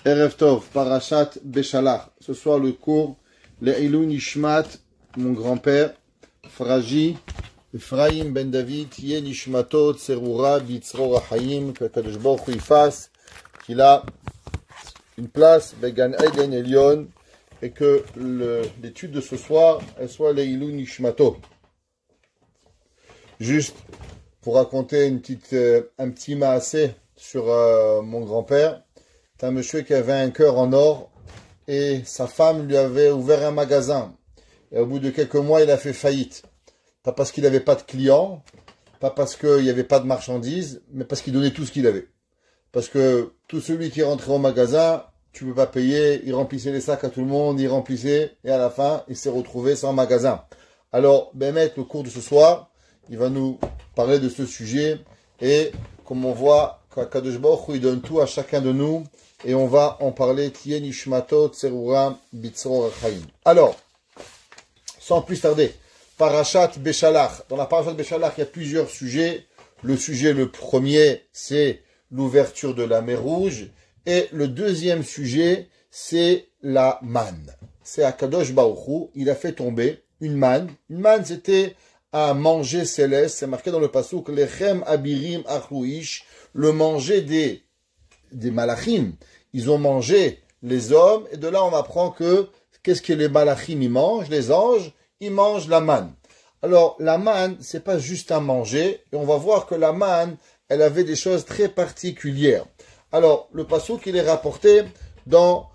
Erev Tov, Parashat Beshalach. Ce soir, le cours, Le'ilou Nishmat, mon grand-père, Fraji, Ephraim ben David, Yé Nishmato, Tserura, Bitzro Rahayim, que Kadosh Baruch Hu fasse, qu'il a une place, Began Eden Elion, et que l'étude de ce soir, elle soit Le'ilou Nishmato. Juste pour raconter un petit maasé sur mon grand-père. C'est un monsieur qui avait un cœur en or et sa femme lui avait ouvert un magasin. Et au bout de quelques mois, il a fait faillite. Pas parce qu'il n'avait pas de clients, pas parce qu'il n'y avait pas de marchandises, mais parce qu'il donnait tout ce qu'il avait. Parce que tout celui qui rentrait au magasin, tu ne peux pas payer, il remplissait les sacs à tout le monde, il remplissait, et à la fin, il s'est retrouvé sans magasin. Alors, Bémet, le cours de ce soir, il va nous parler de ce sujet, et comme on voit, Kadosh Baruch Hu, il donne tout à chacun de nous, et on va en parler. Tien Nishmato Tserura Bitzro Rachaim. Alors, sans plus tarder, Parashat Beshalach. Dans la Parashat Beshalach, il y a plusieurs sujets. Le sujet, le premier, c'est l'ouverture de la mer Rouge. Et le deuxième sujet, c'est la manne. C'est Akadosh Baruch Hu, il a fait tomber une manne. Une manne, c'était un manger céleste. C'est marqué dans le passouk, Lechem Abirim Achluish, le manger des malachim. Ils ont mangé les hommes, et de là on apprend que qu'est-ce que les malachim ils mangent, les anges, ils mangent la manne. Alors la manne, c'est pas juste un manger, et on va voir que la manne, elle avait des choses très particulières. Alors le passouk il est rapporté dans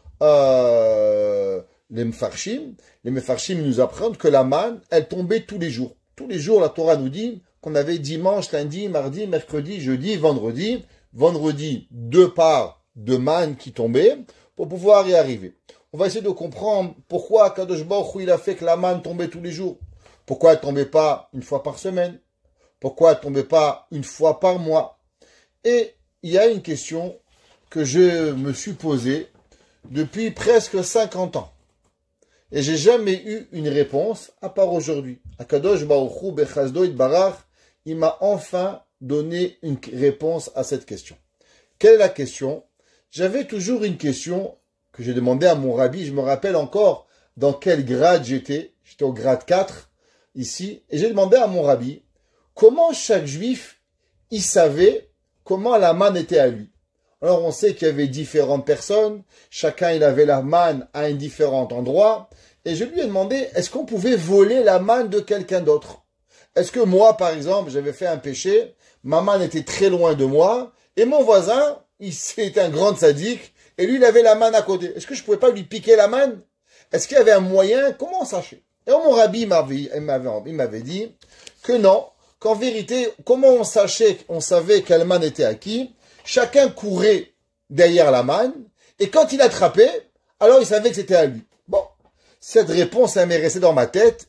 les Mefarshim. Les Mefarshim nous apprennent que la manne, elle tombait tous les jours. Tous les jours, la Torah nous dit qu'on avait dimanche, lundi, mardi, mercredi, jeudi, vendredi. Vendredi, 2 parts de manne qui tombaient pour pouvoir y arriver. On va essayer de comprendre pourquoi Kadosh Baruch Hu il a fait que la manne tombait tous les jours. Pourquoi elle ne tombait pas une fois par semaine? Pourquoi elle ne tombait pas une fois par mois? Et il y a une question que je me suis posée depuis presque 50 ans. Et j'ai jamais eu une réponse, à part aujourd'hui. Kadosh Baruch Hu Bechazdo Itbarach, il m'a enfin donné une réponse à cette question. Quelle est la question? J'avais toujours une question que j'ai demandé à mon rabbi. Je me rappelle encore dans quel grade j'étais. J'étais au grade 4 ici. Et j'ai demandé à mon rabbi comment chaque juif, il savait comment la manne était à lui. Alors on sait qu'il y avait différentes personnes. Chacun il avait la manne à un différent endroit. Et je lui ai demandé, est-ce qu'on pouvait voler la manne de quelqu'un d'autre? Est-ce que moi, par exemple, j'avais fait un péché, ma manne était très loin de moi, et mon voisin, c'était un grand sadique, et lui, il avait la manne à côté. Est-ce que je ne pouvais pas lui piquer la manne? Est-ce qu'il y avait un moyen? Comment on sachait? Et mon rabbi m'avait dit que non, qu'en vérité, comment on savait quelle manne était à qui? Chacun courait derrière la manne, et quand il attrapait, alors il savait que c'était à lui. Bon, cette réponse, elle m'est restée dans ma tête,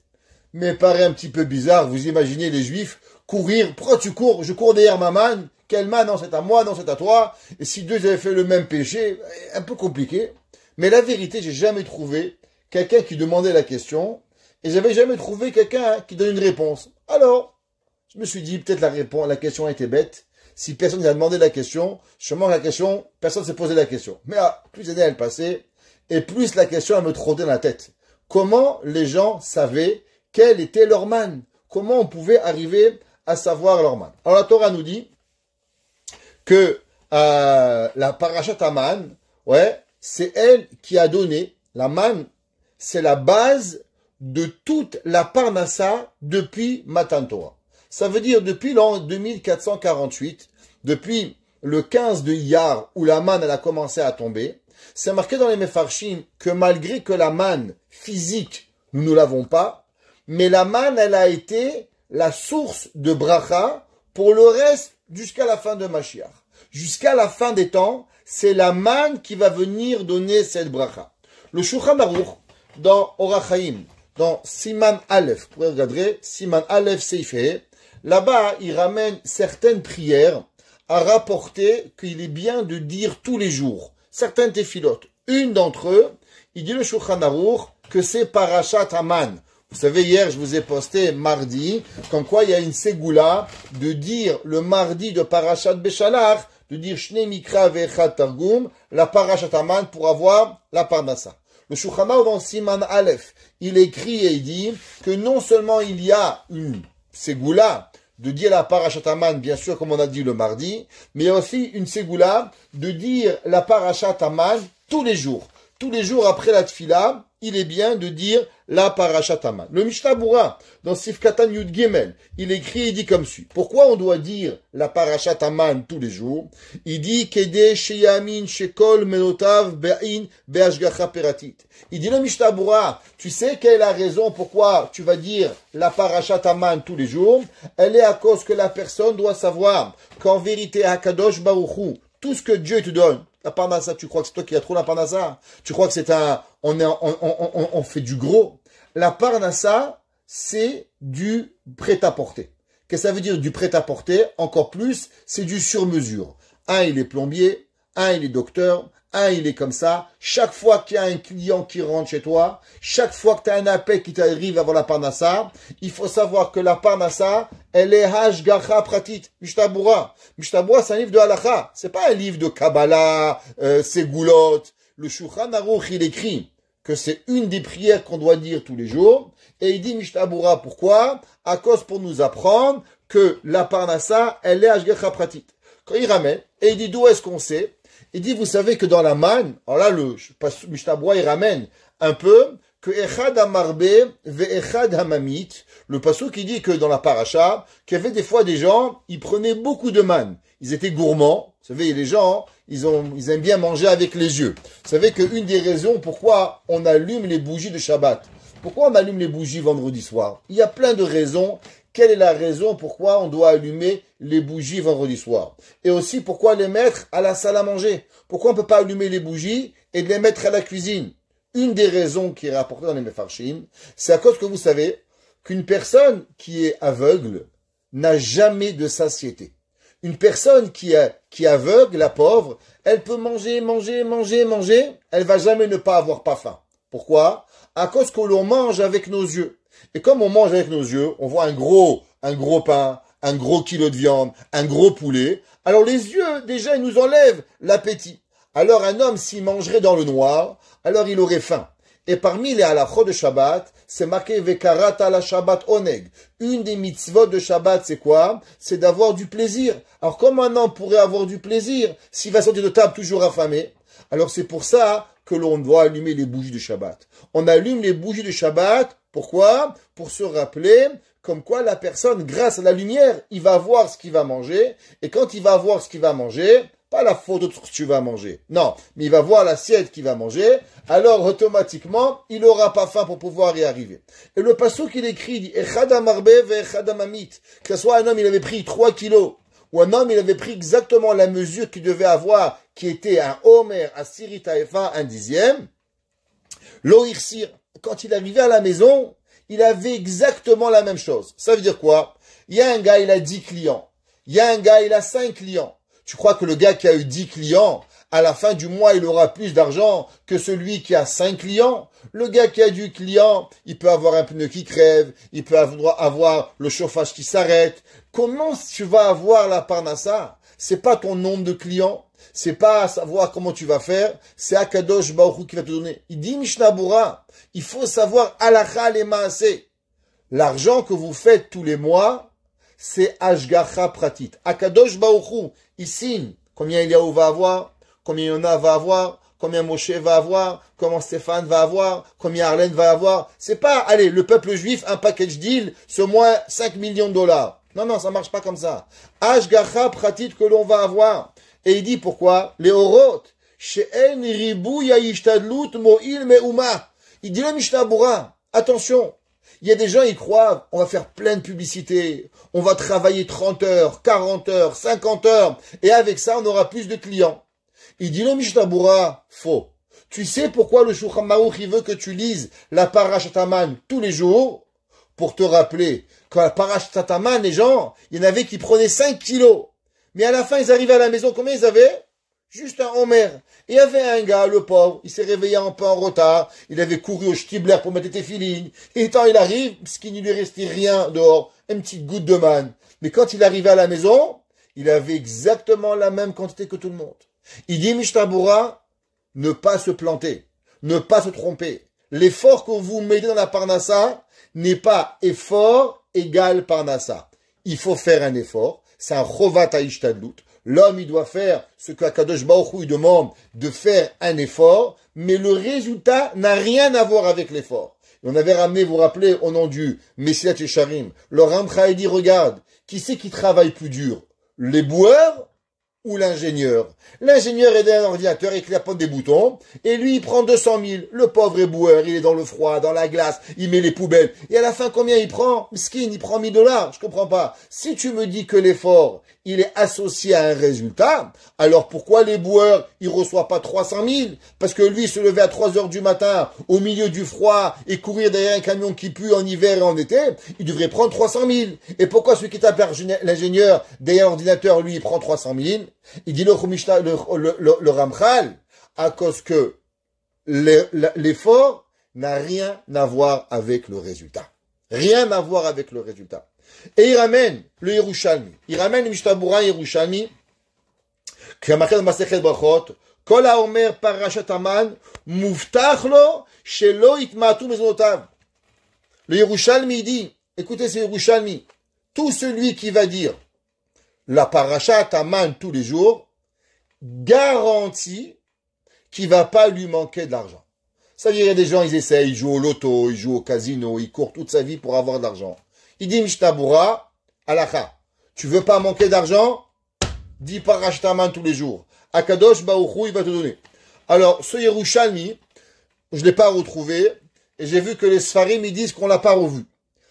mais paraît un petit peu bizarre. Vous imaginez les juifs courir. Pourquoi tu cours? Je cours derrière ma manne. Quelle manne? Non, c'est à moi, non, c'est à toi. Et si deux avaient fait le même péché, un peu compliqué. Mais la vérité, j'ai jamais trouvé quelqu'un qui demandait la question. Et j'avais jamais trouvé quelqu'un qui donne une réponse. Alors, je me suis dit, peut-être la question était bête. Si personne n'a demandé la question, sûrement la question, personne ne s'est posé la question. Mais plus les années elles passaient, et plus la question elle me trottait dans la tête. Comment les gens savaient quelle était leur manne? Comment on pouvait arriver à savoir leur manne? Alors la Torah nous dit que la parashat Aman, ouais, c'est elle qui a donné la manne, c'est la base de toute la parnassa depuis Matan Torah. Ça veut dire depuis l'an 2448, depuis le 15 de Iyar où la manne elle a commencé à tomber, c'est marqué dans les Mefarshim que malgré que la manne physique, nous ne l'avons pas, mais la manne, elle a été la source de bracha pour le reste jusqu'à la fin de Mashiach. Jusqu'à la fin des temps, c'est la manne qui va venir donner cette bracha. Le Shulchan Aruch, dans Orach Chaim, dans Siman Aleph, vous pouvez regarder, Siman Aleph Seifeh, là-bas, il ramène certaines prières à rapporter qu'il est bien de dire tous les jours. Certaines téphilotes. Une d'entre eux, il dit le Shulchan Aruch que c'est Parashat Aman. Vous savez, hier, je vous ai posté mardi, comme quoi il y a une ségoula de dire le mardi de Parashat Beshalach de dire Shne Mikra ve'echad Targum, la Parashat Haman, pour avoir la Parnassa. Le Shulchan Aruch dans Siman Aleph, il écrit et il dit que non seulement il y a une ségoula de dire la Parashat Haman, bien sûr, comme on a dit le mardi, mais il y a aussi une ségoula de dire la Parashat Haman tous les jours. Tous les jours après la Tfila, il est bien de dire la Parashat Haman. Le Mishnah Berurah, dans Sif Katan Yud Gimel, il écrit et dit comme suit. Pourquoi on doit dire la Parashat Haman tous les jours? Il dit Kede sheyamin shekol menotav be'in be'ashgacha peratit. Il dit le Mishnah Berurah, tu sais quelle est la raison pourquoi tu vas dire la Parashat Haman tous les jours? Elle est à cause que la personne doit savoir qu'en vérité, Hakadosh Baruch Hu, tout ce que Dieu te donne, la Parnassa, tu crois que c'est toi qui as trop la Parnassa? Tu crois que c'est on fait du gros? La Parnassa, c'est du prêt-à-porter. Qu'est-ce que ça veut dire du prêt-à-porter? Encore plus, c'est du sur-mesure. Un, il est plombier, un, il est docteur, un, il est comme ça. Chaque fois qu'il y a un client qui rentre chez toi, chaque fois que tu as un appel qui t'arrive avant la Parnassa, il faut savoir que la Parnassa, elle est Hashgacha Pratit, Mishnah Berurah. Mishnah Berurah, c'est un livre de Halacha. C'est pas un livre de Kabbalah, Ségoulot. Le Shulchan Aruch, il écrit que c'est une des prières qu'on doit dire tous les jours. Et il dit Mishnah Berurah, pourquoi? À cause pour nous apprendre que la Parnassa, elle est Hashgacha Pratit. Quand il ramène, et il dit d'où est-ce qu'on sait? Il dit, vous savez que dans la manne, alors là, le Mishnah Berurah, il ramène un peu que Echad Hamarbe ve'Echad Hamamit, le pasuk qui dit que dans la paracha, qu'il y avait des fois des gens, ils prenaient beaucoup de manne. Ils étaient gourmands. Vous savez, les gens, ils aiment bien manger avec les yeux. Vous savez qu'une des raisons pourquoi on allume les bougies de Shabbat, pourquoi on allume les bougies vendredi soir? Il y a plein de raisons. Quelle est la raison pourquoi on doit allumer les bougies vendredi soir? Et aussi pourquoi les mettre à la salle à manger? Pourquoi on ne peut pas allumer les bougies et les mettre à la cuisine? Une des raisons qui est rapportée dans les Mefarshim, c'est à cause que vous savez qu'une personne qui est aveugle n'a jamais de satiété. Une personne qui est aveugle, la pauvre, elle peut manger, elle va jamais ne pas avoir pas faim. Pourquoi? À cause que l'on mange avec nos yeux. Et comme on mange avec nos yeux, on voit un gros pain, un gros kilo de viande, un gros poulet. Alors les yeux, déjà, ils nous enlèvent l'appétit. Alors un homme, s'il mangerait dans le noir, alors il aurait faim. Et parmi les halachot de Shabbat, c'est marqué Vekarat ala Shabbat oneg. Une des mitzvot de Shabbat, c'est quoi? C'est d'avoir du plaisir. Alors comment un homme pourrait avoir du plaisir s'il va sortir de table toujours affamé? Alors c'est pour ça que l'on doit allumer les bougies de Shabbat. On allume les bougies de Shabbat, pourquoi? Pour se rappeler comme quoi la personne, grâce à la lumière, il va voir ce qu'il va manger. Et quand il va voir ce qu'il va manger, pas la photo de ce que tu vas manger. Non, mais il va voir l'assiette qu'il va manger. Alors, automatiquement, il n'aura pas faim pour pouvoir y arriver. Et le pasuk qu'il écrit dit, Echad Hamarbe ve'Echad Hamamit. Que ce soit un homme, il avait pris 3 kilos. Ou un homme, il avait pris exactement la mesure qu'il devait avoir, qui était un Homer, un Sirit Haefa, un dixième. L'Oirsir, quand il arrivait à la maison, il avait exactement la même chose. Ça veut dire quoi? Il y a un gars, il a 10 clients. Il y a un gars, il a 5 clients. Tu crois que le gars qui a eu 10 clients, à la fin du mois, il aura plus d'argent que celui qui a 5 clients? Le gars qui a 10 clients, il peut avoir un pneu qui crève, il peut avoir le chauffage qui s'arrête. Comment tu vas avoir la parnassa? C'est pas ton nombre de clients, c'est pas savoir comment tu vas faire, c'est Akadosh Baruch Hu qui va te donner. Il dit Mishnah Berurah, il faut savoir halakha le maaseh. L'argent que vous faites tous les mois, c'est Hashgacha Pratit. Akadosh Baruch Hu, il signe combien Eliaou va avoir, combien Yona va avoir, combien Moshe va avoir, combien Stéphane va avoir, combien Arlène va avoir. C'est pas, allez, le peuple juif, un package deal, ce mois, 5 millions de dollars. Non, ça marche pas comme ça. Hashgacha Pratit que l'on va avoir. Et il dit pourquoi? Les orot, she'en ribu ya'ishtadlut mo'il me'uma. Il dit le Mishnah Berurah, attention. Il y a des gens, ils croient, on va faire plein de publicité, on va travailler 30 heures, 40 heures, 50 heures, et avec ça, on aura plus de clients. Il dit le Mishnah Berurah, faux. Tu sais pourquoi le Shulchan Aruch, il veut que tu lises la Parashat Haman tous les jours? Pour te rappeler, quand la Parashat Haman, les gens, il y en avait qui prenaient 5 kilos. Mais à la fin, ils arrivaient à la maison, combien ils avaient? Juste un Homer. Et il y avait un gars, le pauvre, il s'est réveillé un peu en retard, il avait couru au Stibler pour mettre des filines, et quand il arrive, parce qu'il ne lui restait rien dehors, une petite goutte de manne. Mais quand il arrivait à la maison, il avait exactement la même quantité que tout le monde. Il dit, Mishtabura, ne pas se planter, ne pas se tromper. L'effort que vous mettez dans la parnassa n'est pas effort égal parnassa. Il faut faire un effort. C'est un chovat haishtadlut. L'homme, il doit faire ce que Akadosh Baruch Hu lui demande de faire un effort, mais le résultat n'a rien à voir avec l'effort. Et on avait ramené, vous vous rappelez, au nom du Messilat Yesharim, le Ramcha dit, regarde, qui c'est qui travaille plus dur? Les boueurs ou l'ingénieur? L'ingénieur est derrière l'ordinateur, il clapote des boutons, et lui, il prend 200 000. Le pauvre éboueur, il est dans le froid, dans la glace, il met les poubelles. Et à la fin, combien il prend? Skin, il prend $1000. Je comprends pas. Si tu me dis que l'effort, il est associé à un résultat, alors pourquoi l'éboueur, il reçoit pas 300 000? Parce que lui, se lever à 3 heures du matin, au milieu du froid, et courir derrière un camion qui pue en hiver et en été, il devrait prendre 300 000. Et pourquoi celui qui tape l'ingénieur derrière l'ordinateur, lui, il prend 300 000? Il dit le Ramchal, à cause que l'effort n'a rien à voir avec le résultat. Rien à voir avec le résultat. Et il ramène le Yerushalmi. Il ramène le Mishtabura Yerushalmi, qui a marqué dans Masechet Brachot, Kol haomer parashat Haman, muftach lo, shelo yitma'atu mezonotav. Le Yerushalmi dit, écoutez ce Yerushalmi, tout celui qui va dire la parashat Haman tous les jours, garantit qu'il va pas lui manquer de l'argent. Ça veut dire, il y a des gens, ils essayent, ils jouent au loto, ils jouent au casino, ils courent toute sa vie pour avoir de l'argent. Il dit, Mishtabura, alakha, tu veux pas manquer d'argent? Dis parashat Haman tous les jours. Akadosh Baruch Hu, il va te donner. Alors, ce Yerushalmi, je l'ai pas retrouvé, et j'ai vu que les Sfarim, ils disent qu'on l'a pas revu.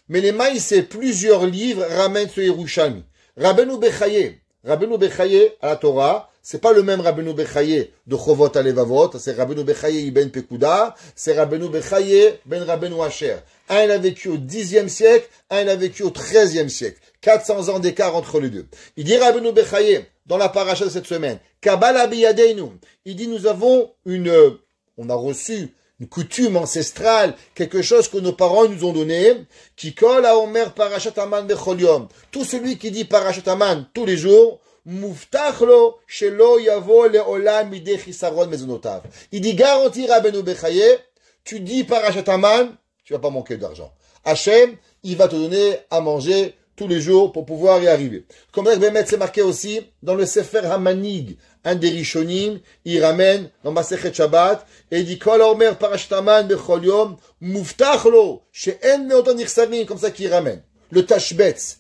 Mais les Maïs, plusieurs livres ramènent ce Yerushalmi. Rabbeinu Bechaye à la Torah, c'est pas le même Rabbeinu Bechaye de Chovot Alevavot, c'est Rabbeinu Bechaye ben Pekuda, c'est Rabbeinu Bechaye ben Rabbeinu Asher. Un, il a vécu au 10e siècle, un, il a vécu au 13e siècle. 400 ans d'écart entre les deux. Il dit Rabbeinu Bechaye, dans la paracha de cette semaine, Kabbalah biyadeinu, il dit nous avons on a reçu une coutume ancestrale, quelque chose que nos parents nous ont donné, qui colle à Omer Parashat Haman bechol yom. Tout celui qui dit Parashat Haman tous les jours, muftach lo shelo yavo leolam midei chisaron mezonotav. Il dit garantir Rabbeinu Bechaye, tu dis Parashat Haman, tu vas pas manquer d'argent. Hachem, il va te donner à manger tous les jours pour pouvoir y arriver. Comme c'est marqué aussi dans le Sefer Hamanig, un des Rishonim, il ramène dans Masechet Shabbat, et il dit, Kol haomer parashat Haman bechol yom, muftach lo, she'en meotan nichsavim, comme ça qu'il ramène. Le Tashbetz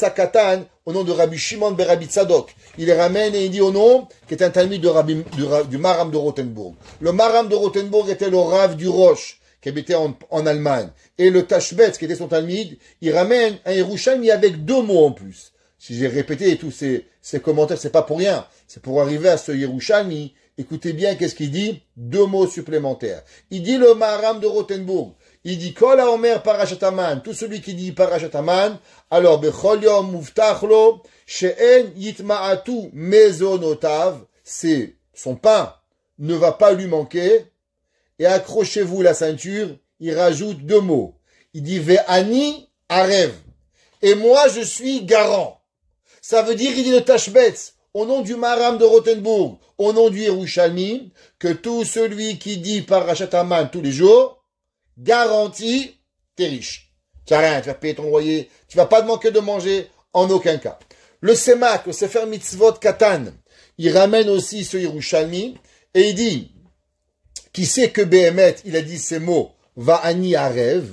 à Katan, au nom de Rabbi Shimon ben Rabbi Tzadok. Il les ramène et il dit au nom, qui est un talmud du Maram de Rothenburg. Le Maram de Rothenburg était le Rav du Roche, qui habitait en Allemagne. Et le Tashbetz, qui était son talmud, il ramène un Yerushalmi avec 2 mots en plus. Si j'ai répété tous ces commentaires, c'est pas pour rien. C'est pour arriver à ce Yerushalmi. Écoutez bien qu'est-ce qu'il dit. 2 mots supplémentaires. Il dit le Maharam de Rothenburg. Il dit Kol haomer parashat Haman. Tout celui qui dit parashat Haman. Alors bechol yom muftach lo she'en yitma'atu mezonotav. C'est son pain ne va pas lui manquer. Et accrochez-vous la ceinture. Il rajoute 2 mots. Il dit ve'ani arev. Et moi je suis garant. Ça veut dire, il dit le Tashbetz, au nom du Maharam de Rothenburg, au nom du Yerushalmi, que tout celui qui dit Parashat Haman tous les jours, garantit, t'es riche. Tu n'as rien, tu vas payer ton loyer, tu vas pas te manquer de manger, en aucun cas. Le Semak, le Sefer Mitzvot Katan, il ramène aussi ce Yerushalmi, et il dit, qui sait que Behemet, il a dit ces mots, Va'ani Arev,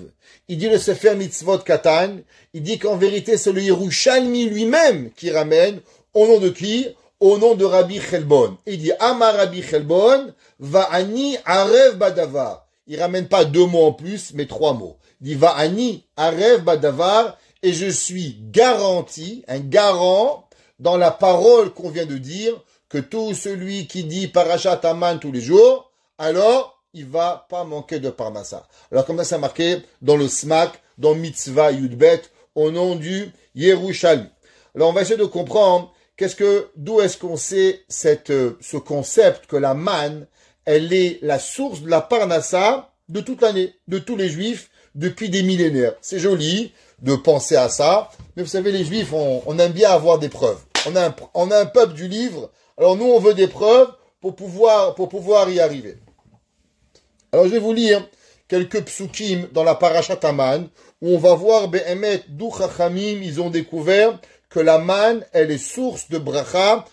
il dit le Sefer Mitzvot Katan, il dit qu'en vérité c'est le Yerushalmi lui-même qui ramène, au nom de qui? Au nom de Rabbi Chelbon. Il dit Amar Rabbi Chelbon, Va'ani Arev Badavar. Il ramène pas 2 mots en plus, mais 3 mots. Il dit Va'ani Arev Badavar, et je suis garanti, un garant, dans la parole qu'on vient de dire, que tout celui qui dit Parashat Haman tous les jours, alors il va pas manquer de parnassa. Alors comme ça c'est marqué dans le Smak, dans Mitzvah Yudbet, au nom du Yerushalmi. Alors on va essayer de comprendre d'où est-ce qu'on sait ce concept que la manne, elle est la source de la parnassa de toute l'année, de tous les juifs depuis des millénaires. C'est joli de penser à ça, mais vous savez les juifs, on aime bien avoir des preuves. on a un peuple du livre. Alors nous, on veut des preuves pour pouvoir y arriver. Alors je vais vous lire quelques psukim dans la parashat Aman, où on va voir Be'emet d'où Chachamim, ils ont découvert que la manne, elle est source de bracha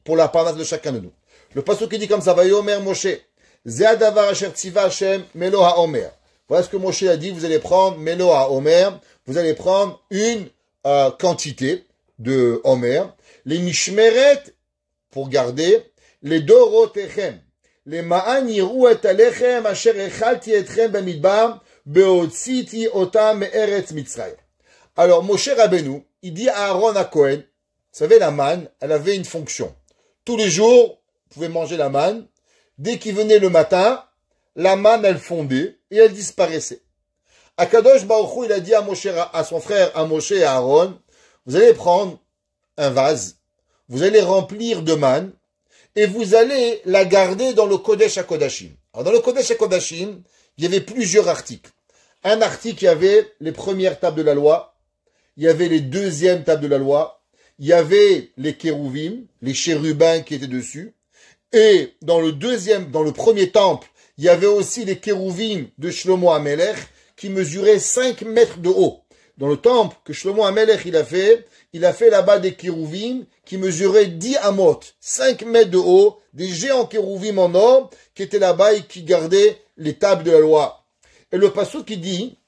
pour la parnasse de chacun de nous. Le pasuk qui dit comme ça, Vayomer Moshe, Ze hadavar asher tziva Hashem melo haomer. Voilà ce que Moshe a dit, vous allez prendre melo haomer, vous allez prendre une quantité de homer, les mishmeret, pour garder, les dorotechem, les ma'an yiru et alechem asher echalti etchem bamidbar, beotziti otam me'eretz Mitzrayim. Alors, Moshe Rabbeinu, il dit à Aaron à Cohen, vous savez, la manne, elle avait une fonction. Tous les jours, vous pouvez manger la manne. Dès qu'il venait le matin, la manne, elle fondait et elle disparaissait. Akadosh Baruch Hu, il a dit à son frère, à Moshe et à Aaron, vous allez prendre un vase, vous allez remplir de manne et vous allez la garder dans le Kodesh HaKodashim. Alors, dans le Kodesh HaKodashim, il y avait plusieurs articles. Un article, il y avait les premières tables de la loi, il y avait les deuxièmes tables de la loi, il y avait les kérouvim, les chérubins qui étaient dessus, et dans le premier temple, il y avait aussi les kérouvim de Shlomo HaMelech qui mesuraient 5 mètres de haut. Dans le temple que Shlomo HaMelech il a fait là-bas des kérouvim qui mesuraient 10 amot, 5 mètres de haut, des géants kérouvim en or qui étaient là-bas et qui gardaient les tables de la loi. Et le pasuk qui dit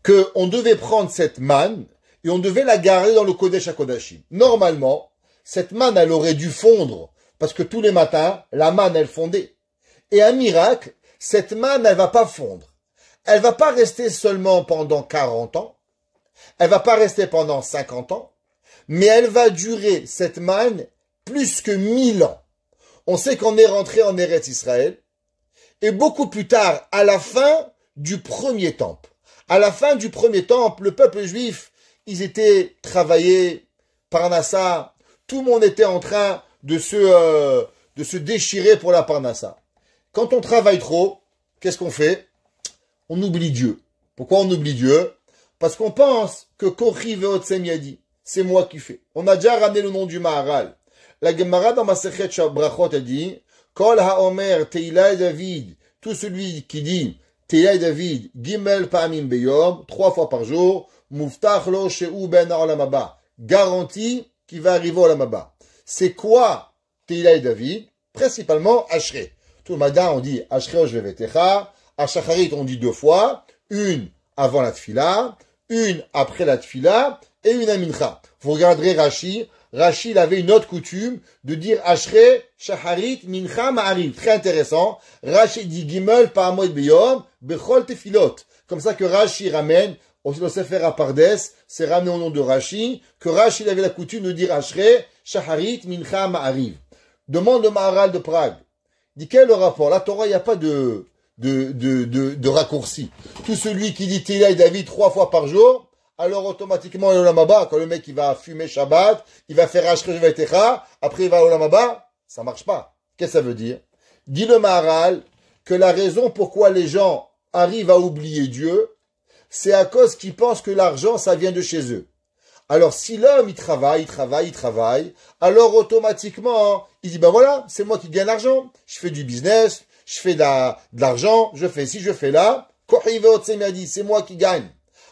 qu'on devait prendre cette manne et on devait la garder dans le Kodesh HaKodashim. Normalement, cette manne, elle aurait dû fondre parce que tous les matins, la manne, elle fondait. Et un miracle, cette manne, elle va pas fondre. Elle va pas rester seulement pendant 40 ans. Elle va pas rester pendant 50 ans. Mais elle va durer, cette manne, plus que 1000 ans. On sait qu'on est rentré en Eretz Israël. Et beaucoup plus tard, à la fin du premier temple. À la fin du premier temple, le peuple juif, ils étaient travaillés, parnassa. Tout le monde était en train de se déchirer pour la parnassa. Quand on travaille trop, qu'est-ce qu'on fait? On oublie Dieu. Pourquoi on oublie Dieu? Parce qu'on pense que Kochi Veotsem Yadi, c'est moi qui fais. On a déjà ramené le nom du Maharal. La Gemara dans Masechet Brachot a dit, Kol haomer Teila David, tout celui qui dit Teila David, Gimel Pa'amim Beyom, 3 fois par jour, Muftach lo she'u ben ha'olam haba, garantie qu'il va arriver au olam haba. C'est quoi Teila David? Principalement Ashrei. Tout le matin on dit Ashrei Oshvevetecha, à Shacharit on dit 2 fois, une avant la tfila, une après la tfila et une à mincha. Vous regarderez Rashi, il avait une autre coutume de dire Ashrei, Shacharit, Mincha, Ma'ariv. Très intéressant. Rashi dit Gimel, Pa'amoid Beyom, Bechol Tefilot. Comme ça que Rashi ramène, aussi le Sefer Apardes, c'est ramené au nom de Rashi, que Rashi il avait la coutume de dire Ashrei, Shacharit, Mincha, Ma'ariv. Demande le Maharal de Prague. Dit quel est le rapport? La Torah, il n'y a pas de raccourci. Tout celui qui dit Teila et David 3 fois par jour, alors automatiquement, il est au olam haba. Quand le mec, il va fumer Shabbat, il va faire Ashrei Vetecha, après il va au olam haba, ça marche pas. Qu'est-ce que ça veut dire? Dit le Maharal que la raison pourquoi les gens arrivent à oublier Dieu, c'est à cause qu'ils pensent que l'argent, ça vient de chez eux. Alors, si l'homme, il travaille, alors automatiquement, il dit, ben voilà, c'est moi qui gagne l'argent. Je fais du business, je fais de l'argent, je fais ci, je fais là. C'est moi qui gagne.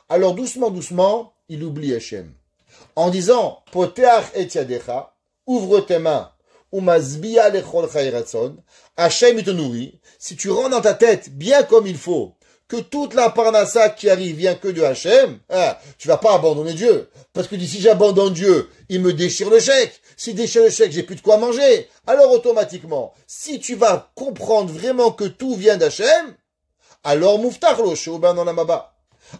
Alors doucement, il oublie Hachem. En disant, Poteach et yadecha, ouvre tes mains, ou mazbiya lechol chayratson, Hachem il te nourrit. Si tu rentres dans ta tête bien comme il faut, que toute la parnassa qui arrive vient que de Hachem, tu vas pas abandonner Dieu. Parce que si j'abandonne Dieu, il me déchire le chèque. S'il déchire le chèque, j'ai plus de quoi manger. Alors automatiquement, si tu vas comprendre vraiment que tout vient d'Hachem, alors muftach lo she'uban dans la maba.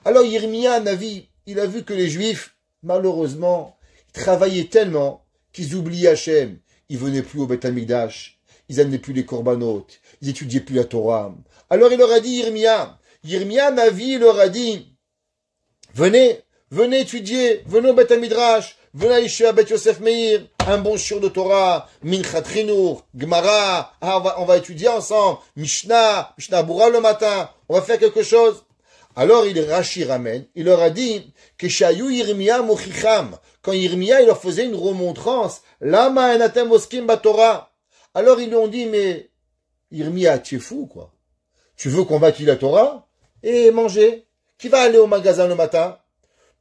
Alors Yirmia, Navi, il a vu que les Juifs, malheureusement, ils travaillaient tellement qu'ils oubliaient Hachem. Ils venaient plus au Beth Amikdash, ils amenaient plus les korbanot, ils étudiaient plus la Torah. Alors il leur a dit Yirmia, Navi, leur a dit, venez étudier, venez au Beth Midrash, venez à Yeshiva Bet Yosef Meir, un bon shiur de Torah, Minchat Chinuch, Gemara, on va étudier ensemble, Mishnah Bura le matin, on va faire quelque chose. Alors Rashi ramène, il leur a dit que Shayu Yirmia Mochicham, quand Yirmiya, il leur faisait une remontrance. Lama enatem oskim batora. Alors ils lui ont dit, mais Yirmiya, tu es fou, quoi. Tu veux qu'on va étudier la Torah et manger? Qui va aller au magasin le matin?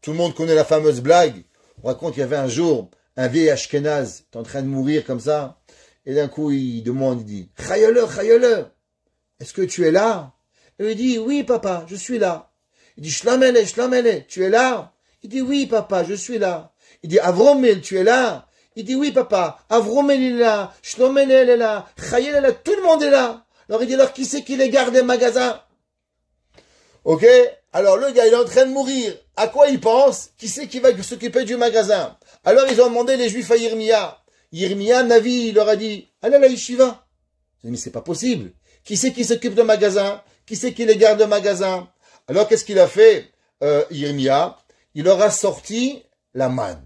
Tout le monde connaît la fameuse blague. On raconte qu'il y avait un jour un vieil Ashkenaz, qui est en train de mourir comme ça. Et d'un coup, il demande, il dit, Chayole, est-ce que tu es là? Et il dit, oui, papa, je suis là. Il dit, Shlamele, tu es là? Il dit, oui, papa, je suis là. Il dit, Avromel, tu es là? Il dit, oui, papa, Avromel est là, Shlamele est là, Chayel est là, tout le monde est là. Alors il dit, alors qui c'est qui les garde des magasins? Ok? Alors le gars, il est en train de mourir. À quoi il pense? Qui c'est qui va s'occuper du magasin? Alors ils ont demandé les Juifs à Yirmiya. Yirmiya, Navi, il leur a dit, allez à la yeshiva. Ils ont dit, mais c'est pas possible. Qui c'est qui s'occupe de magasin? Qui c'est qui les garde de magasin? Alors qu'est-ce qu'il a fait, Yirmiya? Il leur a sorti la manne.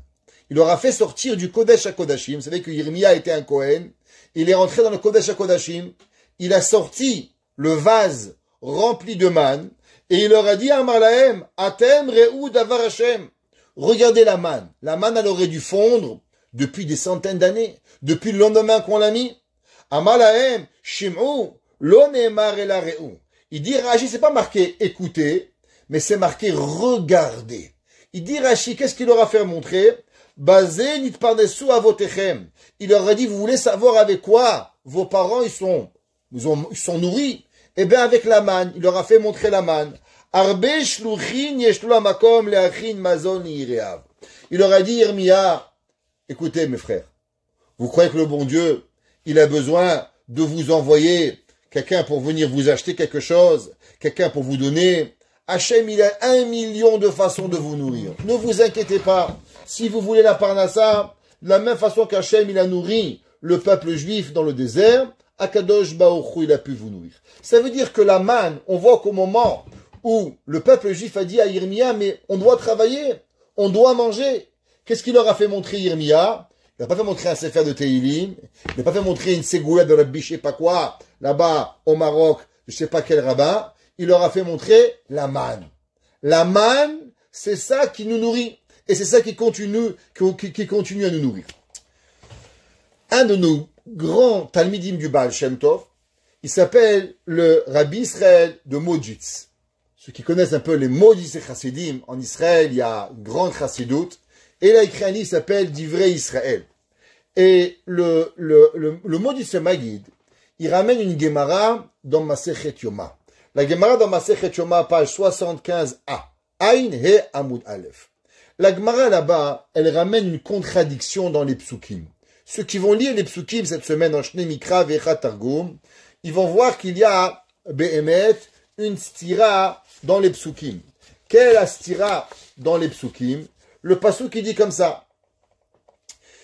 Il leur a fait sortir du Kodesh à Kodashim. Vous savez que Yirmiya était un Kohen. Il est rentré dans le Kodesh à Kodashim. Il a sorti le vase rempli de manne. Et il leur a dit, Amar lahem, Atem re'u davar Hashem. Regardez la manne. La manne, elle aurait dû fondre depuis des centaines d'années. Depuis le lendemain qu'on l'a mis. Amar lahem, Shim'u, lo ne'emar ela re'u. Il dit, Rashi, c'est pas marqué écoutez, mais c'est marqué regardez. Il dit, Rashi, qu'est-ce qu'il leur a fait montrer? Basé nitparnesu avotechem. Il leur a dit, vous voulez savoir avec quoi vos parents, ils sont nourris? Eh bien, avec la manne, il leur a fait montrer la manne. Arbe shluchin yeshlu hamakom leachin mazon yireav. Il leur a dit, Yirmiya, écoutez mes frères, vous croyez que le bon Dieu, il a besoin de vous envoyer quelqu'un pour venir vous acheter quelque chose, quelqu'un pour vous donner? Hachem, il a 1 million de façons de vous nourrir. Ne vous inquiétez pas. Si vous voulez la parnassa, de la même façon qu'Hachem, il a nourri le peuple juif dans le désert, Akadosh Baruch Hu, il a pu vous nourrir. Ça veut dire que la manne, on voit qu'au moment où le peuple juif a dit à Yirmiya, mais on doit travailler, on doit manger. Qu'est-ce qu'il leur a fait montrer Yirmiya? Il n'a pas fait montrer un sefer de Teilim, il n'a pas fait montrer une ségoula de Rabbi je sais pas quoi, là-bas au Maroc, je sais pas quel rabbin. Il leur a fait montrer la manne. La manne, c'est ça qui nous nourrit. Et c'est ça qui continue à nous nourrir. Un de nos grands talmidim du Baal Shem Tov, il s'appelle le Rabbi Israël de Modjitz. Ceux qui connaissent un peu les Modjitz et Chassidim, en Israël, il y a une grande chassidoute. Et il a écrit un livre qui s'appelle Divrei Israël. Et le Modjitz Magid, il ramène une Gemara dans Masechet Yoma. La Gemara dans Masechet Yoma, page 75a. Ain He Amud Aleph. La Gemara là-bas, elle ramène une contradiction dans les psukim. Ceux qui vont lire les psukim cette semaine en Shnei Mikra Vecha Targum, ils vont voir qu'il y a, Behemet, une stira dans les psukim. Quelle est la stira dans les psukim? Le pasuk qui dit comme ça.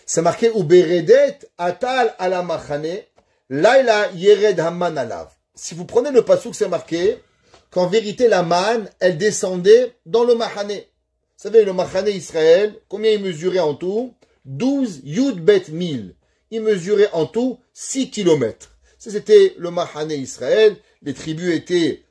C'est marqué Uberedet atal ala machane, laila yered haman alav. Si vous prenez le pasuk, c'est marqué qu'en vérité la manne, elle descendait dans le machane. Vous savez, le machane Israël, combien il mesurait en tout? 12 yud bet 1000. Il mesurait en tout 6 kilomètres. C'était le machane Israël. Les tribus étaient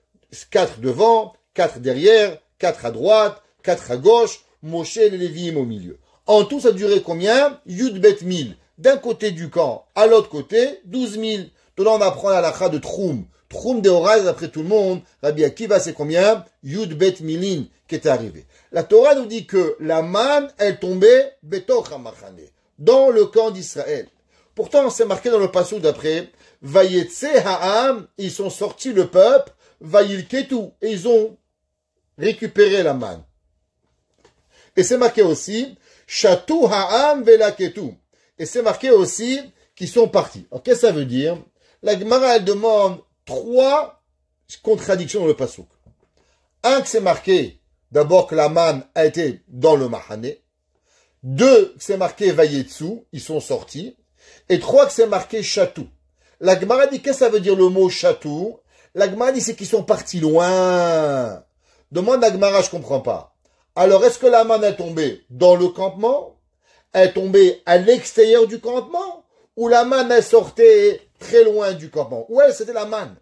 4 devant, 4 derrière, 4 à droite, 4 à gauche, Moshe et les Lévi'im au milieu. En tout, ça durait combien? Yud bet 1000. D'un côté du camp, à l'autre côté, 12 000. Donc là, on apprend la halakha de Troum. Troum de Horaz, d'après tout le monde. Rabbi Akiva, c'est combien? Yud bet milin qui était arrivé. La Torah nous dit que la manne, elle tombait betoch hamachane, dans le camp d'Israël. Pourtant, c'est marqué dans le passage d'après, Vayetse ha'am, ils sont sortis le peuple, Vayilketu, et ils ont récupéré la manne. Et c'est marqué aussi, Shatu ha'am velaketu. Et c'est marqué aussi qu'ils sont partis. Alors, qu'est-ce que ça veut dire? La Gemara, elle demande 3 contradictions dans le pasuk. Un, que c'est marqué, d'abord que la manne a été dans le mahane. 2, que c'est marqué vayetsu, ils sont sortis. Et 3, que c'est marqué chatou. La Gemara dit, qu'est-ce que ça veut dire le mot chatou? La Gemara dit, c'est qu'ils sont partis loin. Demande la Gemara, je comprends pas. Alors, est-ce que la manne est tombée dans le campement? Elle est tombée à l'extérieur du campement? Ou la manne est sortie très loin du campement? Ouais, c'était la manne.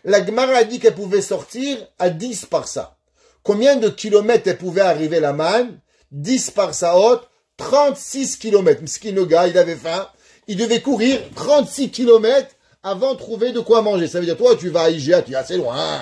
La Gemara a dit qu'elle pouvait sortir à 10 par ça. Combien de kilomètres elle pouvait arriver la manne? 10 par sa haute, 36 kilomètres. Miskin, le gars, il avait faim. Il devait courir 36 kilomètres avant de trouver de quoi manger. Ça veut dire, toi, tu vas à IGA, tu es assez loin.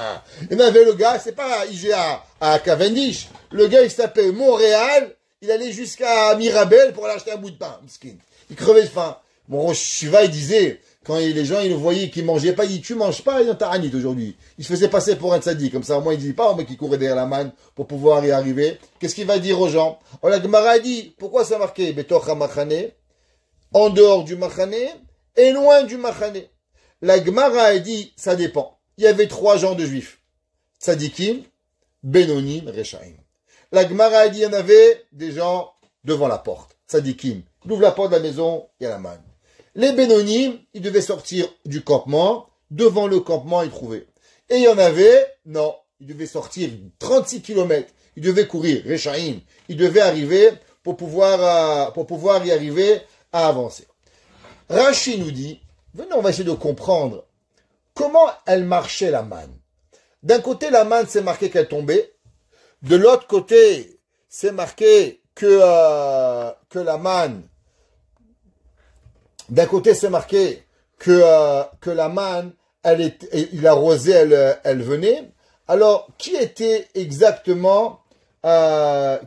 Il y en avait le gars, c'est pas IGA à Cavendish. Le gars, il s'appelait Montréal. Il allait jusqu'à Mirabel pour aller acheter un bout de pain. Miskin. Il crevait de faim. Mon Rosh Shiva, il disait, quand les gens, ils le voyaient qu'il mangeait pas, il dit, tu manges pas, il y a un taranit aujourd'hui. Il se faisait passer pour un tzaddik. Comme ça, au moins, il dit pas, au mec qui courait derrière la manne pour pouvoir y arriver. Qu'est-ce qu'il va dire aux gens? Oh, la Gemara a dit, pourquoi ça marqué, Betocha Machane, en dehors du Machane, et loin du Machane? La Gemara a dit, ça dépend. Il y avait 3 genres de juifs. Tzadikim, Benonim, Rechaim. La Gemara a dit, il y en avait des gens devant la porte. Tzadikim. Il ouvre la porte de la maison, il y a la manne. Les Bénonim, ils devaient sortir du campement. Devant le campement, ils trouvaient. Et il y en avait, non, ils devaient sortir 36 kilomètres. Ils devaient courir, Rechaim. Ils devaient arriver pour pouvoir y arriver à avancer. Rashi nous dit, venez, on va essayer de comprendre comment elle marchait la manne. D'un côté, la manne, c'est marqué qu'elle tombait. De l'autre côté, c'est marqué que la manne, d'un côté, c'est marqué que la manne, la rosée, elle venait. Alors, qui était exactement la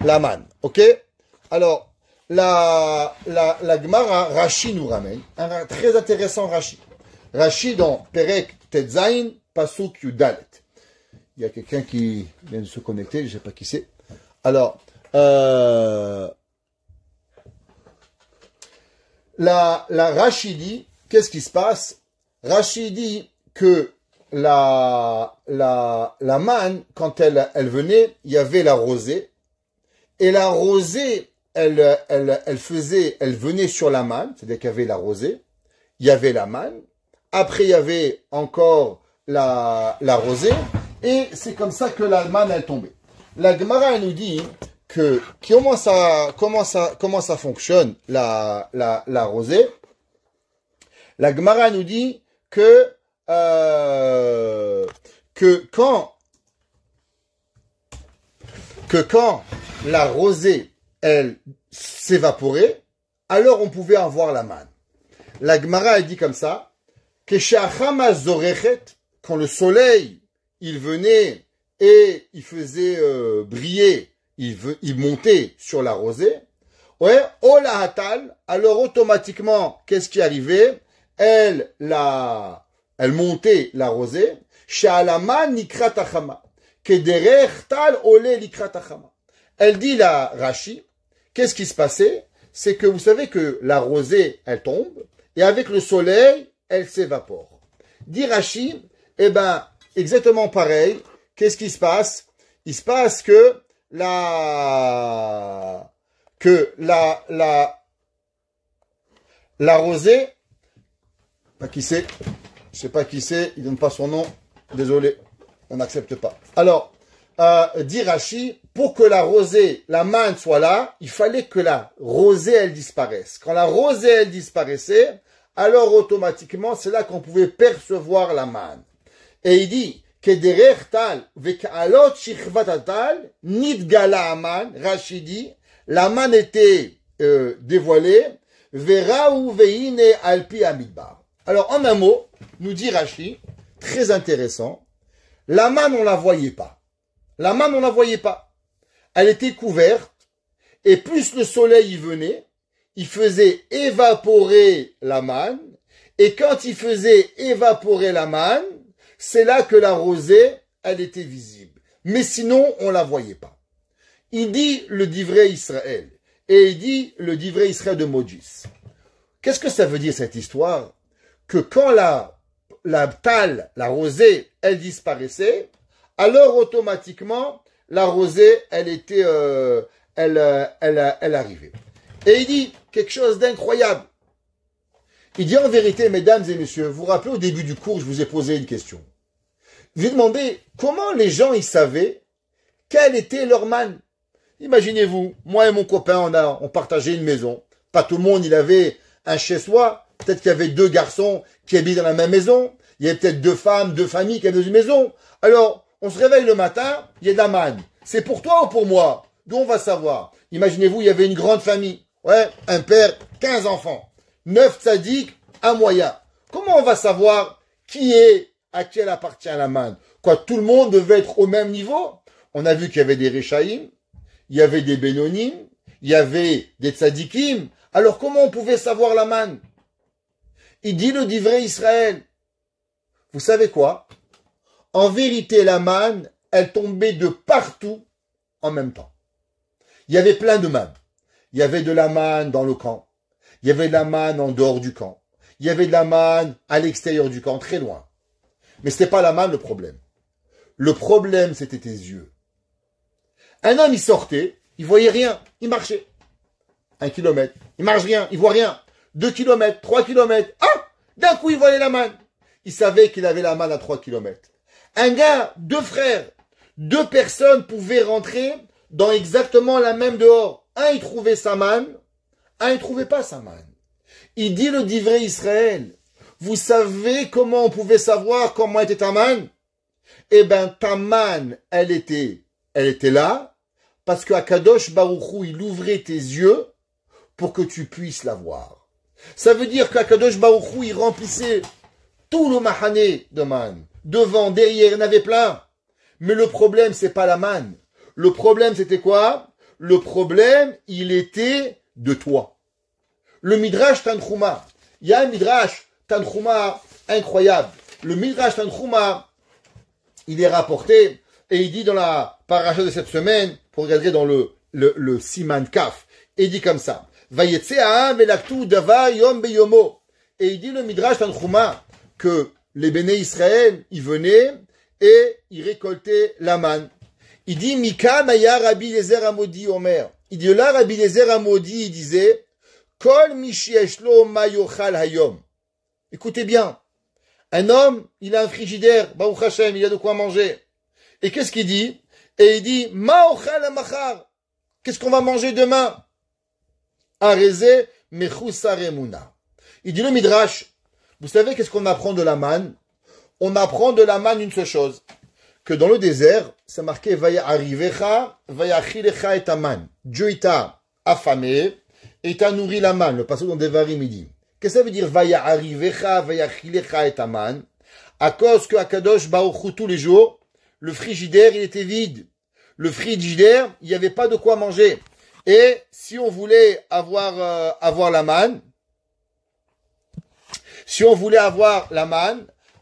manne? Ok? Alors, la Gemara, Rashi nous ramène un très intéressant Rashi. Rashi dans Perek Tetzain, Pasuk Yudalet. Il y a quelqu'un qui vient de se connecter, je ne sais pas qui c'est. Alors, la Rashi dit, qu'est-ce qui se passe? Rashi dit que la manne, quand elle venait, il y avait la rosée, et la rosée, elle venait sur la manne, c'est-à-dire qu'il y avait la rosée, il y avait la manne, après il y avait encore la rosée, et c'est comme ça que la manne, elle tombait. La Gemara nous dit que comment ça fonctionne la rosée. La Gemara nous dit que quand la rosée elle s'évaporait, alors on pouvait avoir la manne. La Gemara elle dit comme ça que quand le soleil il venait et il faisait briller, il montait sur la rosée. Ouais, Ola Hatal, alors automatiquement, qu'est-ce qui arrivait? Elle montait la rosée. Sha'alama nikratachama. Kederech tal ole likratachama. Elle dit la Rashi, qu'est-ce qui se passait? C'est que vous savez que la rosée, elle tombe, et avec le soleil, elle s'évapore. Dit Rashi, eh ben, exactement pareil. Qu'est-ce qui se passe? Il se passe que la rosée, pas qui c'est, je sais pas qui c'est, il donne pas son nom, désolé, on n'accepte pas. Alors, dit Rashi, pour que la rosée, la manne soit là, il fallait que la rosée, elle disparaisse. Quand la rosée, elle disparaissait, alors automatiquement, c'est là qu'on pouvait percevoir la manne. Et il dit, nidgala aman, Rashi dit, la manne était dévoilée, veraou veine alpi amidbar. Alors en un mot, nous dit Rashi, très intéressant, la manne on la voyait pas. La manne on la voyait pas. Elle était couverte, et plus le soleil y venait, il faisait évaporer la manne, et quand il faisait évaporer la manne, c'est là que la rosée, elle était visible. Mais sinon, on la voyait pas. Il dit le divrei Israël. Et il dit le divrei Israël de Modjis. Qu'est-ce que ça veut dire cette histoire? Que quand la rosée, elle disparaissait, alors automatiquement, la rosée, elle était, elle arrivait. Et il dit quelque chose d'incroyable. Il dit en vérité, mesdames et messieurs, vous vous rappelez au début du cours, je vous ai posé une question. Je vous ai demandé comment les gens ils savaient quelle était leur manne. Imaginez-vous, moi et mon copain, on partageait une maison. Pas tout le monde, il avait un chez-soi. Peut-être qu'il y avait 2 garçons qui habitaient dans la même maison. Il y avait peut-être 2 femmes, 2 familles qui avaient dans une maison. Alors, On se réveille le matin, il y a de la manne. C'est pour toi ou pour moi? D'où on va savoir? Imaginez-vous, il y avait une grande famille. Ouais, un père, 15 enfants. 9 tzaddik, un moyen. Comment on va savoir à qui elle appartient la manne? Quoi, tout le monde devait être au même niveau? On a vu qu'il y avait des Réchaïm, il y avait des Bénonim, il y avait des tzaddikim. Alors comment on pouvait savoir la manne? Il dit le divrei Israël. Vous savez quoi? En vérité, la manne, elle tombait de partout en même temps. Il y avait plein de manne. Il y avait de la manne dans le camp. Il y avait de la manne en dehors du camp. Il y avait de la manne à l'extérieur du camp, très loin. Mais ce n'était pas la manne le problème. Le problème, c'était tes yeux. Un homme, il sortait, il voyait rien, il marchait. 1 kilomètre, il marche rien, il voit rien. 2 kilomètres, 3 kilomètres. Ah! D'un coup, il voyait la manne. Il savait qu'il avait la manne à 3 kilomètres. Un gars, 2 frères, 2 personnes pouvaient rentrer dans exactement la même dehors. Un, il trouvait sa manne, un, il trouvait pas sa manne. Il dit le divrei Israël. Vous savez comment on pouvait savoir comment était ta manne? Eh ben, ta manne, elle était là, parce que Akadosh Baruch Hu, il ouvrait tes yeux pour que tu puisses la voir. Ça veut dire qu'Akadosh Baruch Hu, il remplissait tout le mahané de manne. Devant, derrière, il y en avait plein. Mais le problème, c'est pas la manne. Le problème, c'était quoi? Le problème, il était de toi. Le Midrash Tanchuma. Il y a un Midrash Tanchuma incroyable. Le Midrash Tanchuma, il est rapporté et il dit dans la paracha de cette semaine, pour regarder dans le Siman Kaf, et il dit comme ça. Vayetse ha'am velaktu davar yom beyomo. Et il dit le Midrash Tanchuma que les béné Israël, ils venaient et ils récoltaient la manne. Il dit Mika Maya Rabbi Eliezer Amodi Omer. Il dit là Rabbi Eliezer Amodi, il disait Kol mishieshlo mayochal hayom. Écoutez bien. Un homme, il a un frigidaire, Baruch Hashem, il a de quoi manger. Et qu'est-ce qu'il dit? Et il dit Ma'ochal amachar. Qu'est-ce qu'on va manger demain? Areze mechusar emuna. Il dit le Midrash. Vous savez qu'est-ce qu'on apprend de la manne? On apprend de la manne une seule chose. Que dans le désert, c'est marqué Vaya arrivecha, vaya achilecha et aman. Dieu il t'a affamé et il t'a nourri la manne. Le passage dans Devarim il dit. Qu'est-ce que ça veut dire Vaya arrivecha, vaya achilecha et aman? À cause que Akadosh Baruch Hu tous les jours, le frigidaire il était vide. Le frigidaire, il n'y avait pas de quoi manger. Et si on voulait avoir la manne,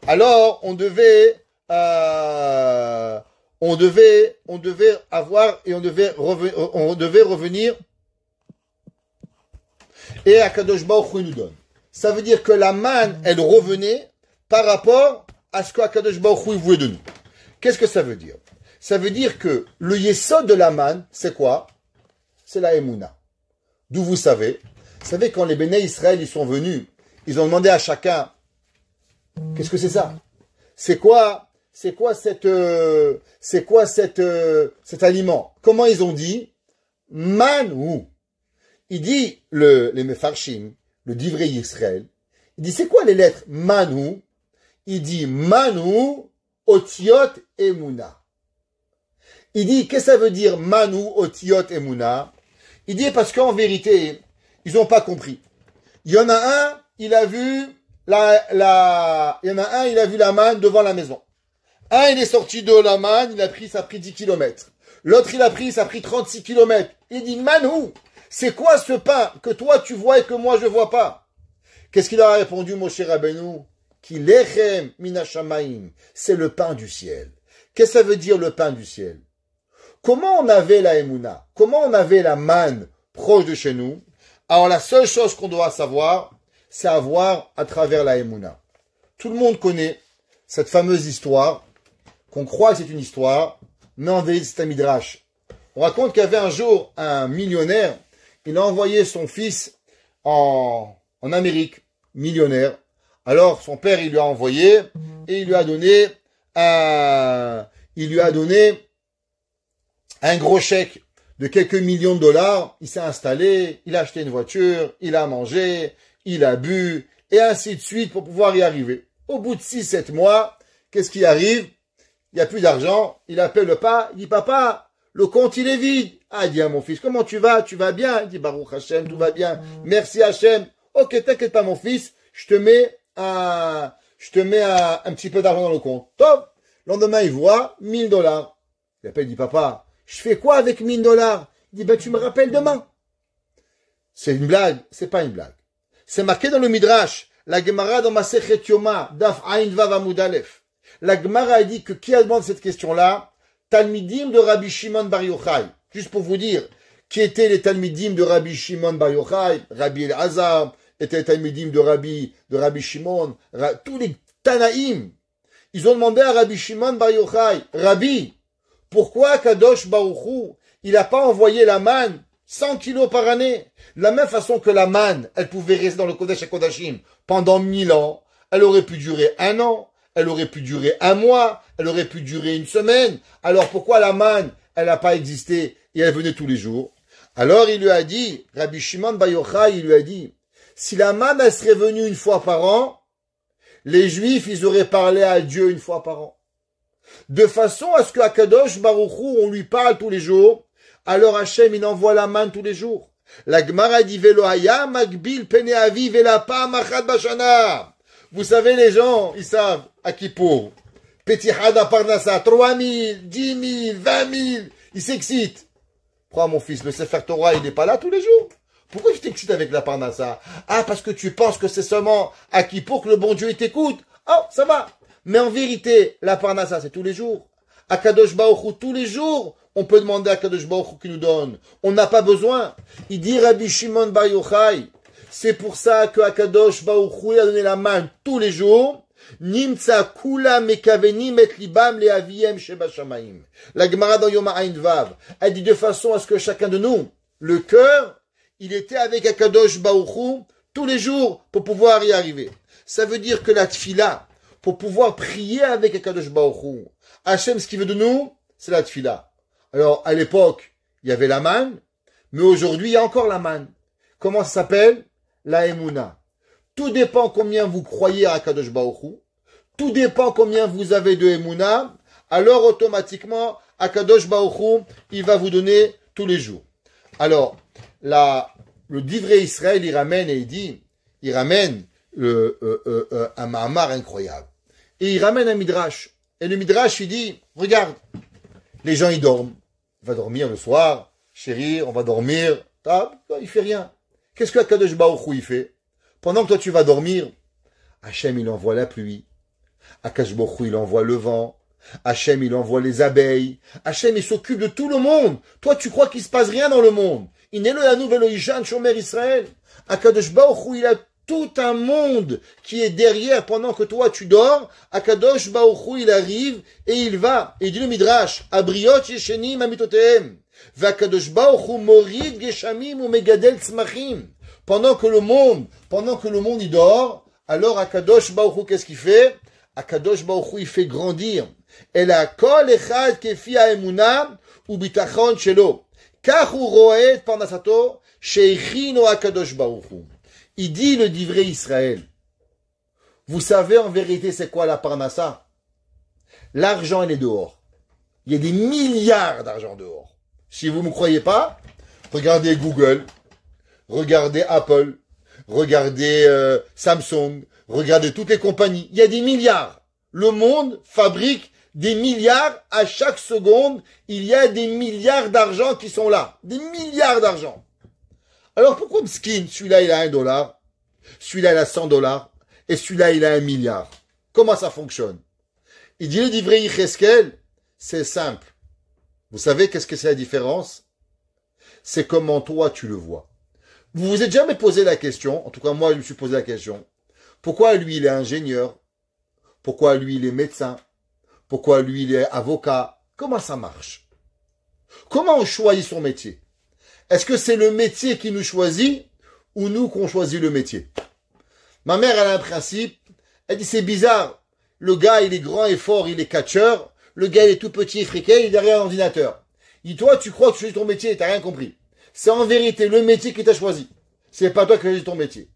alors on devait revenir et Akadosh Baruch Hu nous donne. Ça veut dire que la manne, elle revenait par rapport à ce qu'Akadosh Baruch Hu voulait de nous. Qu'est-ce que ça veut dire? Ça veut dire que le yesod de la manne, c'est quoi? C'est la Emouna. D'où vous savez quand les béné Israël ils sont venus, ils ont demandé à chacun, qu'est-ce que c'est ça? C'est quoi cet aliment? Comment ils ont dit? Manou. Il dit, les Mefarshim, le divrei Israël, il dit, c'est quoi les lettres Manou? Il dit, Manou, Otiot, Emouna. Il dit, qu'est-ce que ça veut dire Manou, Otiot, Emouna? Il dit, parce qu'en vérité, ils n'ont pas compris. Il y en a un, il a vu il y en a un, il a vu la manne devant la maison. Un, il est sorti de la manne, ça a pris 10 kilomètres. L'autre, ça a pris 36 kilomètres. Il dit, Manou, c'est quoi ce pain que toi tu vois et que moi je vois pas? Qu'est-ce qu'il a répondu, Moshe Rabbeinu? Ki lechem minashamaim. C'est le pain du ciel. Qu'est-ce que ça veut dire le pain du ciel? Comment on avait la Emouna? Comment on avait la manne proche de chez nous? Alors la seule chose qu'on doit savoir, c'est avoir à travers la Emouna. Tout le monde connaît cette fameuse histoire, qu'on croit que c'est une histoire, mais en vérité c'est un midrash. On raconte qu'il y avait un jour un millionnaire, il a envoyé son fils en Amérique, millionnaire. Alors son père il lui a envoyé et il lui a donné un gros chèque de quelques millions de dollars. Il s'est installé, il a acheté une voiture, il a mangé, il a bu, et ainsi de suite pour pouvoir y arriver. Au bout de 6-7 mois, qu'est-ce qui arrive? Il il n'y a plus d'argent, il appelle le pas, il dit, papa, le compte il est vide. Ah, il dit à mon fils, comment tu vas? Tu vas bien? Il dit, Baruch Hashem, tout va bien. Merci Hashem. Ok, t'inquiète pas mon fils, je te mets un petit peu d'argent dans le compte. Top. Le lendemain, il voit $1000. Il appelle, il dit, papa, je fais quoi avec $1000? Il dit, ben, tu me rappelles demain. C'est une blague? C'est pas une blague. C'est marqué dans le Midrash. La Gemara dans Masechet Yoma, Daf Ain Vav Amud Aleph. La Gemara a dit que qui a demandé cette question-là? Talmidim de Rabbi Shimon Bar Yochai. Juste pour vous dire, qui étaient les Talmidim de Rabbi Shimon Bar Yochai? Rabbi Elazar était les Talmidim de Rabbi Shimon. Tous les Tanaïm. Ils ont demandé à Rabbi Shimon Bar Yochai, Rabbi, pourquoi Kadosh Baruch Hu, il n'a pas envoyé la manne 100 kilos par année? De la même façon que la manne, elle pouvait rester dans le Kodesh HaKodashim pendant 1000 ans, elle aurait pu durer 1 an, elle aurait pu durer 1 mois, elle aurait pu durer 1 semaine. Alors pourquoi la manne, elle n'a pas existé et elle venait tous les jours? Alors il lui a dit, Rabbi Shimon Bar Yochai, il lui a dit, si la manne, elle serait venue 1 fois par an, les Juifs, ils auraient parlé à Dieu 1 fois par an. De façon à ce que Akadosh Baruch Hu, on lui parle tous les jours, alors Hachem, il envoie la manne tous les jours. La Gemara dit, Velo haya magbil pene aviv elapa machad bashana. Vous savez, les gens, ils savent, à Kippour, Petit Hada Parnassa, 3000, 10 000, 20 000, ils s'excitent. Prends mon fils, le Sefer Torah, il n'est pas là tous les jours. Pourquoi tu t'excites avec la Parnassa? Ah, parce que tu penses que c'est seulement à Kippour que le bon Dieu t'écoute. Oh, ça va. Mais en vérité, la Parnassa, c'est tous les jours. À Kadosh Baruch Hu, tous les jours, on peut demander à Kadosh Baruch Hu qui nous donne. On n'a pas besoin. Il dit Rabbi Shimon Bar Yochai, c'est pour ça que Akadosh Baruch Hu a donné la main tous les jours. Nimtza kula mekavenim et libam le aviem sheba shamayim. La Gemara dans Yoma Ain Vav, elle dit de façon à ce que chacun de nous, le cœur, il était avec Akadosh Baruch Hu tous les jours pour pouvoir y arriver. Ça veut dire que la tfila, pour pouvoir prier avec Akadosh Baruch Hu, Hachem, ce qu'il veut de nous, c'est la tfila. Alors, à l'époque, il y avait la manne, mais aujourd'hui, il y a encore la manne. Comment ça s'appelle? La Emouna. Tout dépend combien vous croyez à Akadosh Baruch Hu. Tout dépend combien vous avez de Emouna. Alors, automatiquement, Akadosh Baruch Hu, il va vous donner tous les jours. Alors, le Divrei Israël, il ramène un Mahamar incroyable. Et il ramène un Midrash. Et le Midrash, il dit, regarde, les gens, ils dorment. Il va dormir le soir. Chérie, on va dormir. Il fait rien. Qu'est-ce que Akadosh Baruch Hu, il fait? Pendant que toi, tu vas dormir, Hachem, il envoie la pluie. Akadosh Baruch Hu, il envoie le vent. Hachem, il envoie les abeilles. Hachem, il s'occupe de tout le monde. Toi, tu crois qu'il se passe rien dans le monde. Il n'est la nouvelle Oishan, Shomer Israël. Akadosh Baruch Hu, il a tout un monde qui est derrière pendant que toi tu dors. Akadosh Baruch Hu, il arrive et il va. Et il dit le Midrash, Abriot yeshenim amitotehem. Vakadosh Baruch Hu morid geshamim ou megadel tzmachim. Pendant que le monde il dort, alors Akadosh Baruch Hu, qu'est-ce qu'il fait? Akadosh Baruch Hu, il fait grandir. El hakol echad kefi haemuna u bitachon shelo. Kach hu roeh et parnasato sheichin Akadosh Baruch Hu. Il dit le Divrei Israël. Vous savez en vérité c'est quoi la parnassa? L'argent, il est dehors. Il y a des milliards d'argent dehors. Si vous ne me croyez pas, regardez Google, regardez Apple, regardez Samsung, regardez toutes les compagnies. Il y a des milliards. Le monde fabrique des milliards à chaque seconde. Il y a des milliards d'argent qui sont là. Des milliards d'argent. Alors pourquoi Mskin, celui-là il a $1, celui-là il a $100, et celui-là il a 1 milliard? Comment ça fonctionne? Il dit le Divrei Yecheskel, c'est simple. Vous savez qu'est-ce que c'est la différence? C'est comment toi tu le vois. Vous vous êtes jamais posé la question, en tout cas moi je me suis posé la question, pourquoi lui il est ingénieur? Pourquoi lui il est médecin? Pourquoi lui il est avocat? Comment ça marche? Comment on choisit son métier? Est-ce que c'est le métier qui nous choisit ou nous qu'on choisit le métier? Ma mère, elle a un principe. Elle dit, c'est bizarre. Le gars, il est grand et fort, il est catcheur. Le gars, il est tout petit et friqué, il est derrière un ordinateur. Il dit, toi, tu crois que tu choisis ton métier et t'as rien compris. C'est en vérité le métier qui t'a choisi. C'est pas toi qui choisis ton métier.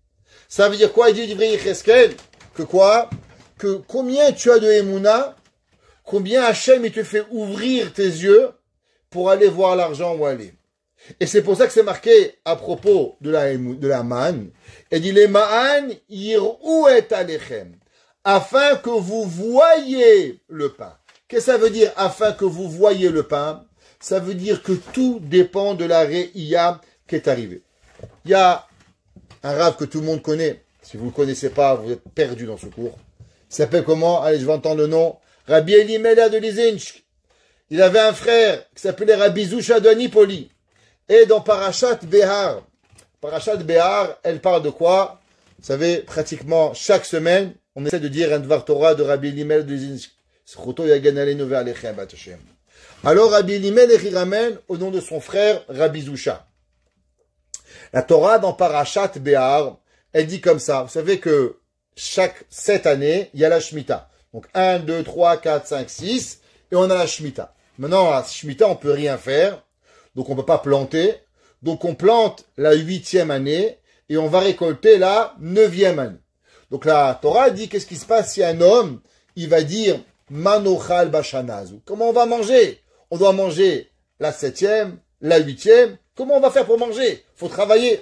Ça veut dire quoi? Il dit, Divrei Yecheskel, que quoi? Que combien tu as de Emouna? combien Hachem il te fait ouvrir tes yeux pour aller voir l'argent où aller. Et c'est pour ça que c'est marqué à propos de la manne. Il dit les ma'an yir'u et alechem. Afin que vous voyiez le pain. Qu'est-ce que ça veut dire afin que vous voyiez le pain? Ça veut dire que tout dépend de la ré'ia qui est arrivée. Il y a un rave que tout le monde connaît. Si vous ne le connaissez pas, vous êtes perdu dans ce cours. Il s'appelle comment? Allez, je vais entendre le nom. Rabbi Elimelech de Lizinsk. Il avait un frère qui s'appelait Rabbi Zusha de Nipoli. Et dans Parashat Behar, elle parle de quoi? Vous savez, pratiquement chaque semaine, on essaie de dire un Dvar Torah de Rabbi Elimelech de Lizinsk. Alors Rabbi Elimelech il ramène au nom de son frère Rabbi Zusha. La Torah dans Parashat Behar, elle dit comme ça. Vous savez que cette année, il y a la Shemitah. Donc 1, 2, 3, 4, 5, 6, et on a la Shemitah. Maintenant, à la Shemitah, on peut rien faire. Donc on peut pas planter. Donc on plante la 8e année, et on va récolter la 9e année. Donc la Torah dit, qu'est-ce qui se passe si un homme, il va dire, Manochal Bashanazu. Comment on va manger? On doit manger la 7e, la 8e. Comment on va faire pour manger? Faut travailler.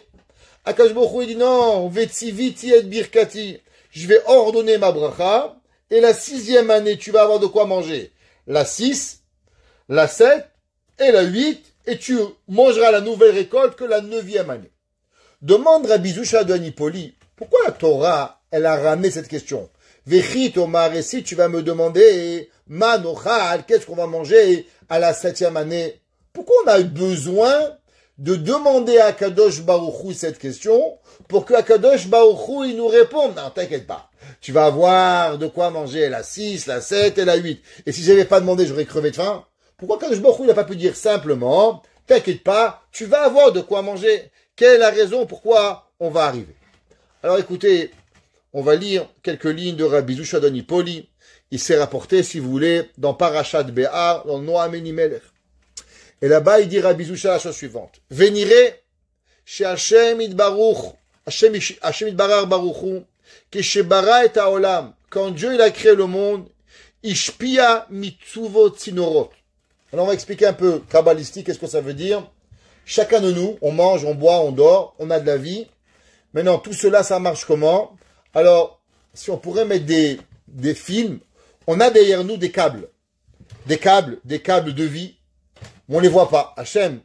Akash Baruch Hu, il dit non, Vetsiviti et Birkati. Je vais ordonner ma bracha, et la 6e année, tu vas avoir de quoi manger. La 6, la 7 et la 8, et tu mangeras la nouvelle récolte que la 9e année. Demande Rabbi Zusha de Nipoli, pourquoi la Torah, elle a ramené cette question? Vechit Omar, et si tu vas me demander, Manochal, qu'est-ce qu'on va manger à la 7e année? Pourquoi on a eu besoin de demander à Kadosh Baruch Hu cette question pour que Kadosh Baruch Hu il nous réponde? Non, t'inquiète pas. Tu vas avoir de quoi manger la 6, la 7 et la 8. Et si j'avais pas demandé, j'aurais crevé de faim. Pourquoi Kadosh Baruch Hu n'a pas pu dire simplement, t'inquiète pas, tu vas avoir de quoi manger? Quelle est la raison pourquoi on va arriver? Alors écoutez, on va lire quelques lignes de Rabbi Zusha de Nipoli. Il s'est rapporté, si vous voulez, dans Parashat Behar, dans Noam Elimelech. Et là-bas, il dit Rabbi Zusha la chose suivante. Véniré, chez Hashem Idbaruch, Hashem Idbarar Baruchu, que chez Bara et Haolam, quand Dieu il a créé le monde, Ishpia Mitsuvo Tsinorot. Alors on va expliquer un peu kabbalistique, qu'est-ce que ça veut dire. Chacun de nous, on mange, on boit, on dort, on a de la vie. Maintenant, tout cela, ça marche comment? Alors, si on pourrait mettre des films, on a derrière nous des câbles de vie. On les voit pas. Hachem,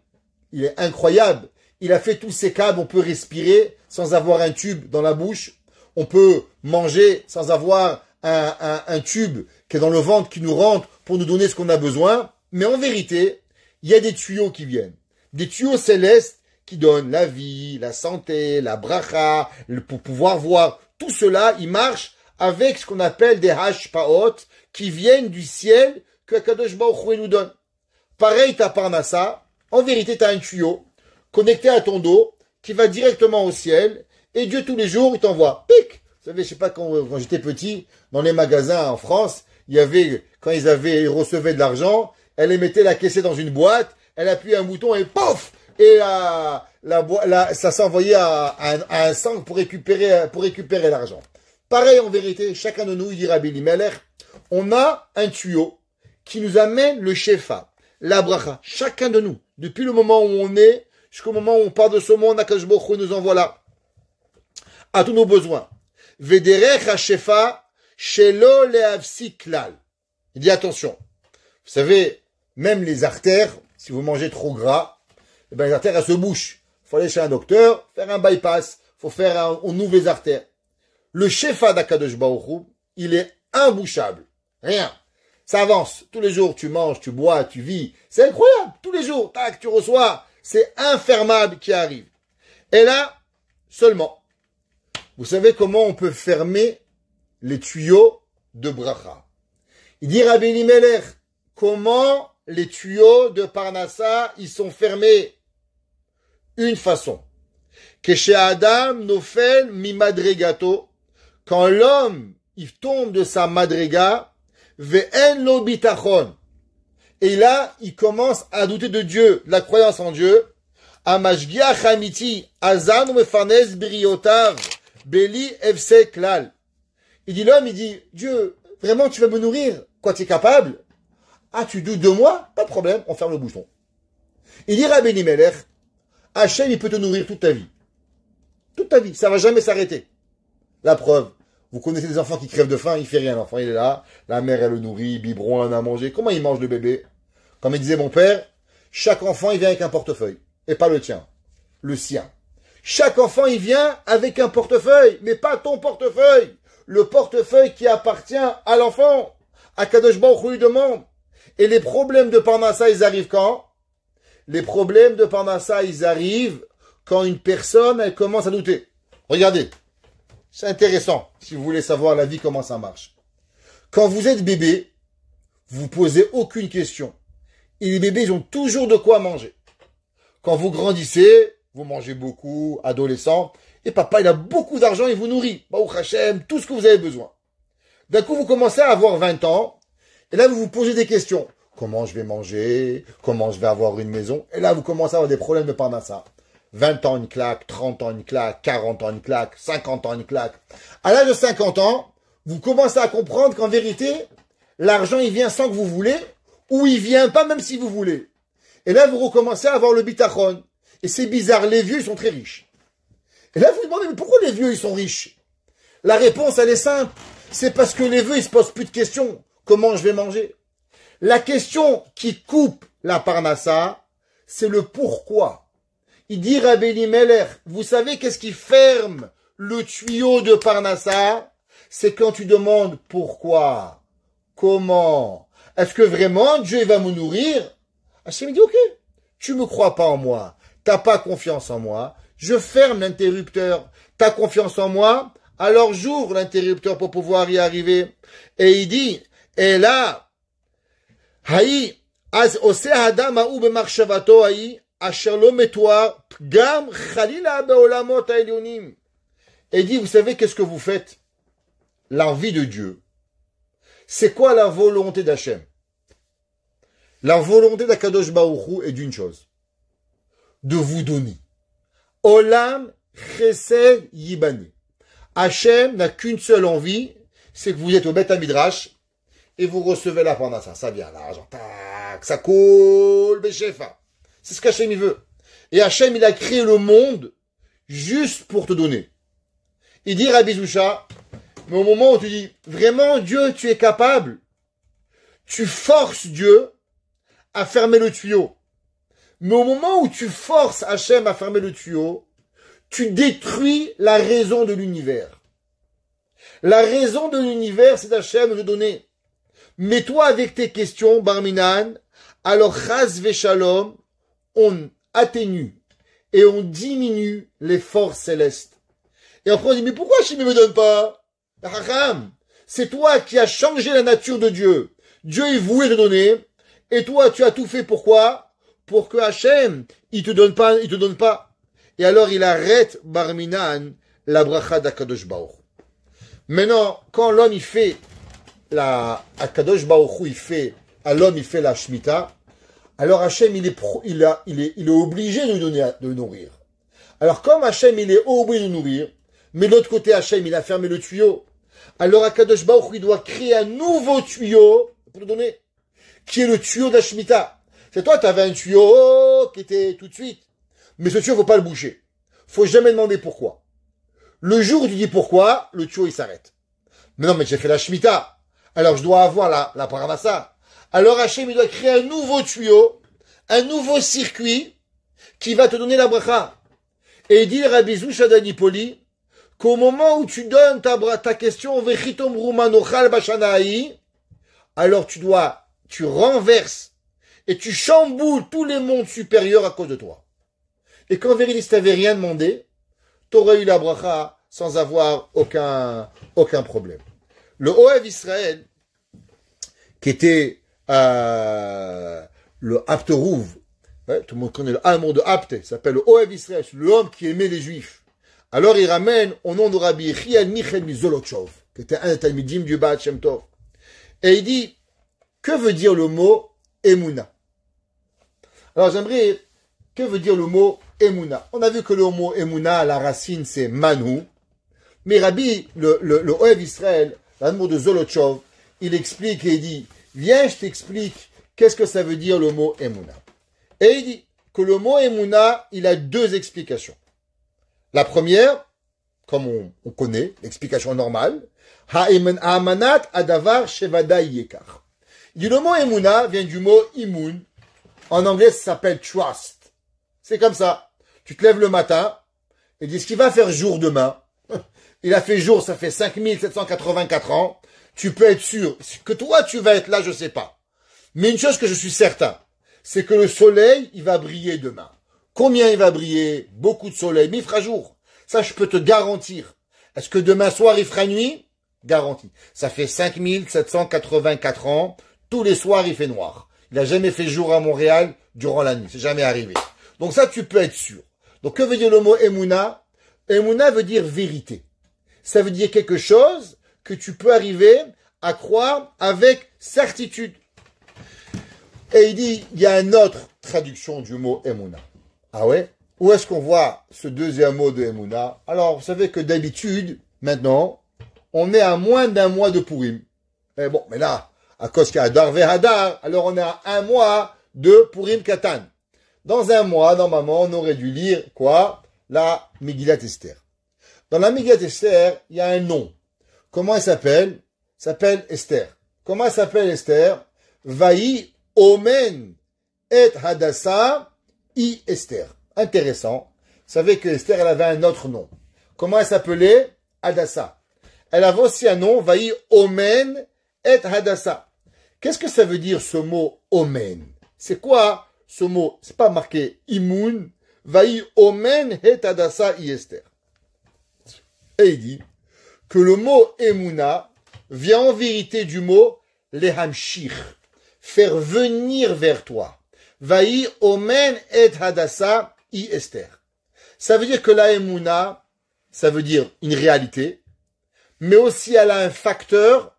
il est incroyable. Il a fait tous ces câbles, on peut respirer sans avoir un tube dans la bouche. On peut manger sans avoir un tube qui est dans le ventre qui nous rentre pour nous donner ce qu'on a besoin. Mais en vérité, il y a des tuyaux qui viennent. Des tuyaux célestes qui donnent la vie, la santé, la bracha, pour pouvoir voir. Tout cela, il marche avec ce qu'on appelle des hashpaot qui viennent du ciel que Kadosh Baruch Hu nous donne. Pareil, ta parnassa, en vérité, tu as un tuyau connecté à ton dos qui va directement au ciel et Dieu, tous les jours, il t'envoie. Pic! Vous savez, je sais pas, quand j'étais petit, dans les magasins en France, il y avait, quand ils recevaient de l'argent, elle les mettait la caisser dans une boîte, elle appuyait un bouton et pouf! Et ça s'envoyait à un sang pour récupérer l'argent. Pareil, en vérité, chacun de nous, il dit Rabbi Elimelech, on a un tuyau qui nous amène le shefa, la bracha, chacun de nous, depuis le moment où on est, jusqu'au moment où on part de ce monde, Akadosh Baruch Hu nous envoie là, à tous nos besoins. Vederech ha-shefa, shelo lehavsi klal. Il dit attention, vous savez, même les artères, si vous mangez trop gras, eh ben les artères, elles se bouchent. Il faut aller chez un docteur, faire un bypass, il faut on ouvre les artères. Le shefa d'Akadosh Baruch Hu, il est imbouchable. Rien. Ça avance. Tous les jours, tu manges, tu bois, tu vis. C'est incroyable. Tous les jours, tac, tu reçois. C'est infermable qui arrive. Et là, seulement, vous savez comment on peut fermer les tuyaux de bracha. Il dit Rabbi Elimelech, comment les tuyaux de Parnassa, ils sont fermés? Une façon. Que chez Adam nofel mi madregato, quand l'homme, il tombe de sa madrega, ve'en lo bitachon. Et là, il commence à douter de Dieu, de la croyance en Dieu. Amashgiach hamiti, azan mefarnes briotav, beli efse klal. Il dit l'homme, il dit, Dieu, vraiment tu vas me nourrir? Quoi, tu es capable? Ah, tu doutes de moi? Pas de problème, on ferme le bouchon. Il dit Rabbi Elimelech, Hachem, il peut te nourrir toute ta vie. Toute ta vie, ça va jamais s'arrêter. La preuve, vous connaissez des enfants qui crèvent de faim, il fait rien, l'enfant il est là, la mère elle le nourrit, biberon, elle en a mangé. Comment il mange le bébé? Comme il disait mon père, chaque enfant il vient avec un portefeuille, et pas le tien, le sien. Chaque enfant il vient avec un portefeuille, mais pas ton portefeuille. Le portefeuille qui appartient à l'enfant. Akadosh Baruch Hu lui demande. Et les problèmes de Parnassa, ils arrivent quand? Les problèmes de Parnassa, ils arrivent quand une personne, elle commence à douter. Regardez. C'est intéressant, si vous voulez savoir la vie, comment ça marche. Quand vous êtes bébé, vous posez aucune question. Et les bébés, ils ont toujours de quoi manger. Quand vous grandissez, vous mangez beaucoup, adolescent, et papa, il a beaucoup d'argent, il vous nourrit. Baruch Hashem, tout ce que vous avez besoin. D'un coup, vous commencez à avoir 20 ans, et là, vous vous posez des questions. Comment je vais manger? Comment je vais avoir une maison? Et là, vous commencez à avoir des problèmes de parnassa. 20 ans, une claque, 30 ans, une claque, 40 ans, une claque, 50 ans, une claque. À l'âge de 50 ans, vous commencez à comprendre qu'en vérité, l'argent, il vient sans que vous voulez, ou il vient pas même si vous voulez. Et là, vous recommencez à avoir le bitachon. Et c'est bizarre, les vieux, ils sont très riches. Et là, vous vous demandez, mais pourquoi les vieux, ils sont riches? La réponse, elle est simple. C'est parce que les vieux, ils se posent plus de questions. Comment je vais manger? La question qui coupe la parnassa, c'est le pourquoi. Il dit Rabbi Elimelech, vous savez qu'est-ce qui ferme le tuyau de Parnassa? C'est quand tu demandes pourquoi, comment, est-ce que vraiment Dieu va me nourrir? Hachem dit ok, tu me crois pas en moi, t'as pas confiance en moi, je ferme l'interrupteur, t'as confiance en moi, alors j'ouvre l'interrupteur pour pouvoir y arriver. Et il dit, et là, haï, az ose adam ha'u b'machshavato haï, et dit, vous savez qu'est-ce que vous faites? L'envie de Dieu. C'est quoi la volonté d'Hachem? La volonté d'Akadosh Baruch Hu est d'une chose. De vous donner. Olam chesed yibane. Hachem n'a qu'une seule envie, c'est que vous êtes au Beth Midrash et vous recevez la parnassa. Ça vient, l'argent, tac, ça coule, Beshefa. C'est ce qu'Hachem il veut. Et Hachem, il a créé le monde juste pour te donner. Il dit Rabbi Zoucha, mais au moment où tu dis, vraiment Dieu, tu es capable, tu forces Dieu à fermer le tuyau. Mais au moment où tu forces Hachem à fermer le tuyau, tu détruis la raison de l'univers. La raison de l'univers, c'est d'Hachem de donner. Mais toi, avec tes questions, Barminan, alors chas v'shalom, on atténue et on diminue les forces célestes. Et après on dit, mais pourquoi Hachem ne me donne pas? C'est toi qui as changé la nature de Dieu. Dieu, il voulait te donner, et toi, tu as tout fait pourquoi? Pour que Hachem, il te donne pas. Et alors, il arrête, Barminan, la bracha d'Akadosh Baruch. Maintenant, quand l'homme, il fait Akadosh Baruch Hu, à l'homme, il fait la Shemitah, alors Hachem, il est obligé de lui donner, de le nourrir. Alors comme Hachem, il est obligé de nourrir, mais de l'autre côté, Hachem, il a fermé le tuyau, alors Akadosh Baruch Hu, il doit créer un nouveau tuyau pour le donner, qui est le tuyau de la Shemitah. C'est toi, tu avais un tuyau qui était tout de suite, mais ce tuyau, faut pas le boucher. Faut jamais demander pourquoi. Le jour où tu dis pourquoi, le tuyau, il s'arrête. Mais non, mais j'ai fait la Shemitah, alors je dois avoir la paramassa. Alors Hachem, il doit créer un nouveau tuyau, un nouveau circuit qui va te donner la bracha. Et il dit Rabbi Zoucha d'Anipoli qu'au moment où tu donnes ta question, Vechitom Rumanochal Bashanaï, alors tu renverses et tu chamboules tous les mondes supérieurs à cause de toi. Et qu'en vérité, si tu n'avais rien demandé, tu aurais eu la bracha sans avoir aucun problème. Le Ohev Israël, qui était le Apterouv, ouais, tout le monde connaît le amour de Apte, s'appelle le Ohev Israël, l'homme qui aimait les Juifs. Alors il ramène au nom de Rabbi Yechiel Michel Mizolotchov, qui était un des Talmidim du Baal Shem Tov. Et il dit, que veut dire le mot Emouna? Alors j'aimerais, que veut dire le mot Emouna? On a vu que le mot Emouna, la racine c'est Manu, mais Rabbi, le Ohev Israël, l'amour de Zolotchov, il explique et il dit, viens, je t'explique qu'est-ce que ça veut dire le mot Emouna? Et il dit que le mot Emouna, il a deux explications. La première, comme on connaît, l'explication normale, Ha'amanat adavar shevada yekar. Il dit le mot Emouna vient du mot imun. En anglais, ça s'appelle trust. C'est comme ça. Tu te lèves le matin et dis ce qu'il va faire jour demain. Il a fait jour, ça fait 5784 ans. Tu peux être sûr que toi, tu vas être là, je sais pas. Mais une chose que je suis certain, c'est que le soleil, il va briller demain. Combien il va briller? Beaucoup de soleil, mais il fera jour. Ça, je peux te garantir. Est-ce que demain soir, il fera nuit? Garanti. Ça fait 5784 ans. Tous les soirs, il fait noir. Il n'a jamais fait jour à Montréal durant la nuit. C'est jamais arrivé. Donc ça, tu peux être sûr. Donc, que veut dire le mot Emouna? Emouna veut dire vérité. Ça veut dire quelque chose que tu peux arriver à croire avec certitude. Et il dit, il y a une autre traduction du mot Emouna. Ah ouais? Où est-ce qu'on voit ce deuxième mot de Emouna? Alors, vous savez que d'habitude, maintenant, on est à moins d'un mois de Purim. Mais bon, mais là, à cause qu'il y a Hadar Vehadar, alors on est à un mois de Purim Katan. Dans un mois, normalement, on aurait dû lire, quoi? La Megillat Esther. Dans la Megillat Esther, il y a un nom. Comment elle s'appelle? S'appelle Esther. Comment elle s'appelle Esther? Vaï Omen et Hadassah I Esther. Intéressant. Vous savez que Esther, elle avait un autre nom. Comment elle s'appelait? Hadassah. Elle avait aussi un nom, Vaï Omen et Hadassah. Qu'est-ce que ça veut dire ce mot Omen? C'est quoi ce mot? C'est pas marqué Imun. Vaï Omen et Hadassah I Esther. Et il dit que le mot Emouna vient en vérité du mot lehamshir, faire venir vers toi. Vaï Omen et Hadassah I Esther. Ça veut dire que la Emouna, ça veut dire une réalité, mais aussi elle a un facteur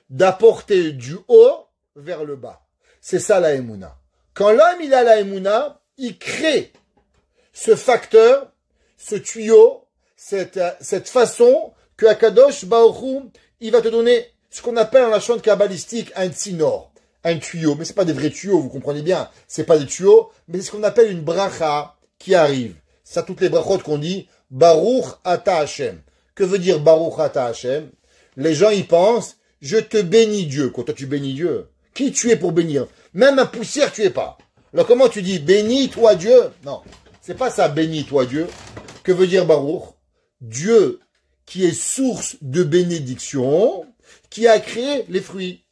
d'apporter du haut vers le bas. C'est ça la Emouna. Quand l'homme il a la Emouna, il crée ce facteur, ce tuyau, cette façon que Akadosh Baruch Hu, il va te donner ce qu'on appelle en la chante kabbalistique un tsinor, un tuyau. Mais c'est pas des vrais tuyaux, vous comprenez bien. C'est pas des tuyaux, mais c'est ce qu'on appelle une bracha qui arrive. Ça, toutes les brachot qu'on dit, Baruch Ata Hashem. Que veut dire Baruch Ata Hashem? Les gens y pensent, je te bénis Dieu. Quand toi tu bénis Dieu, qui tu es pour bénir? Même un poussière tu es pas. Alors comment tu dis bénis toi Dieu? Non, c'est pas ça, bénis toi Dieu. Que veut dire Baruch? Dieu qui est source de bénédiction, qui a créé les fruits.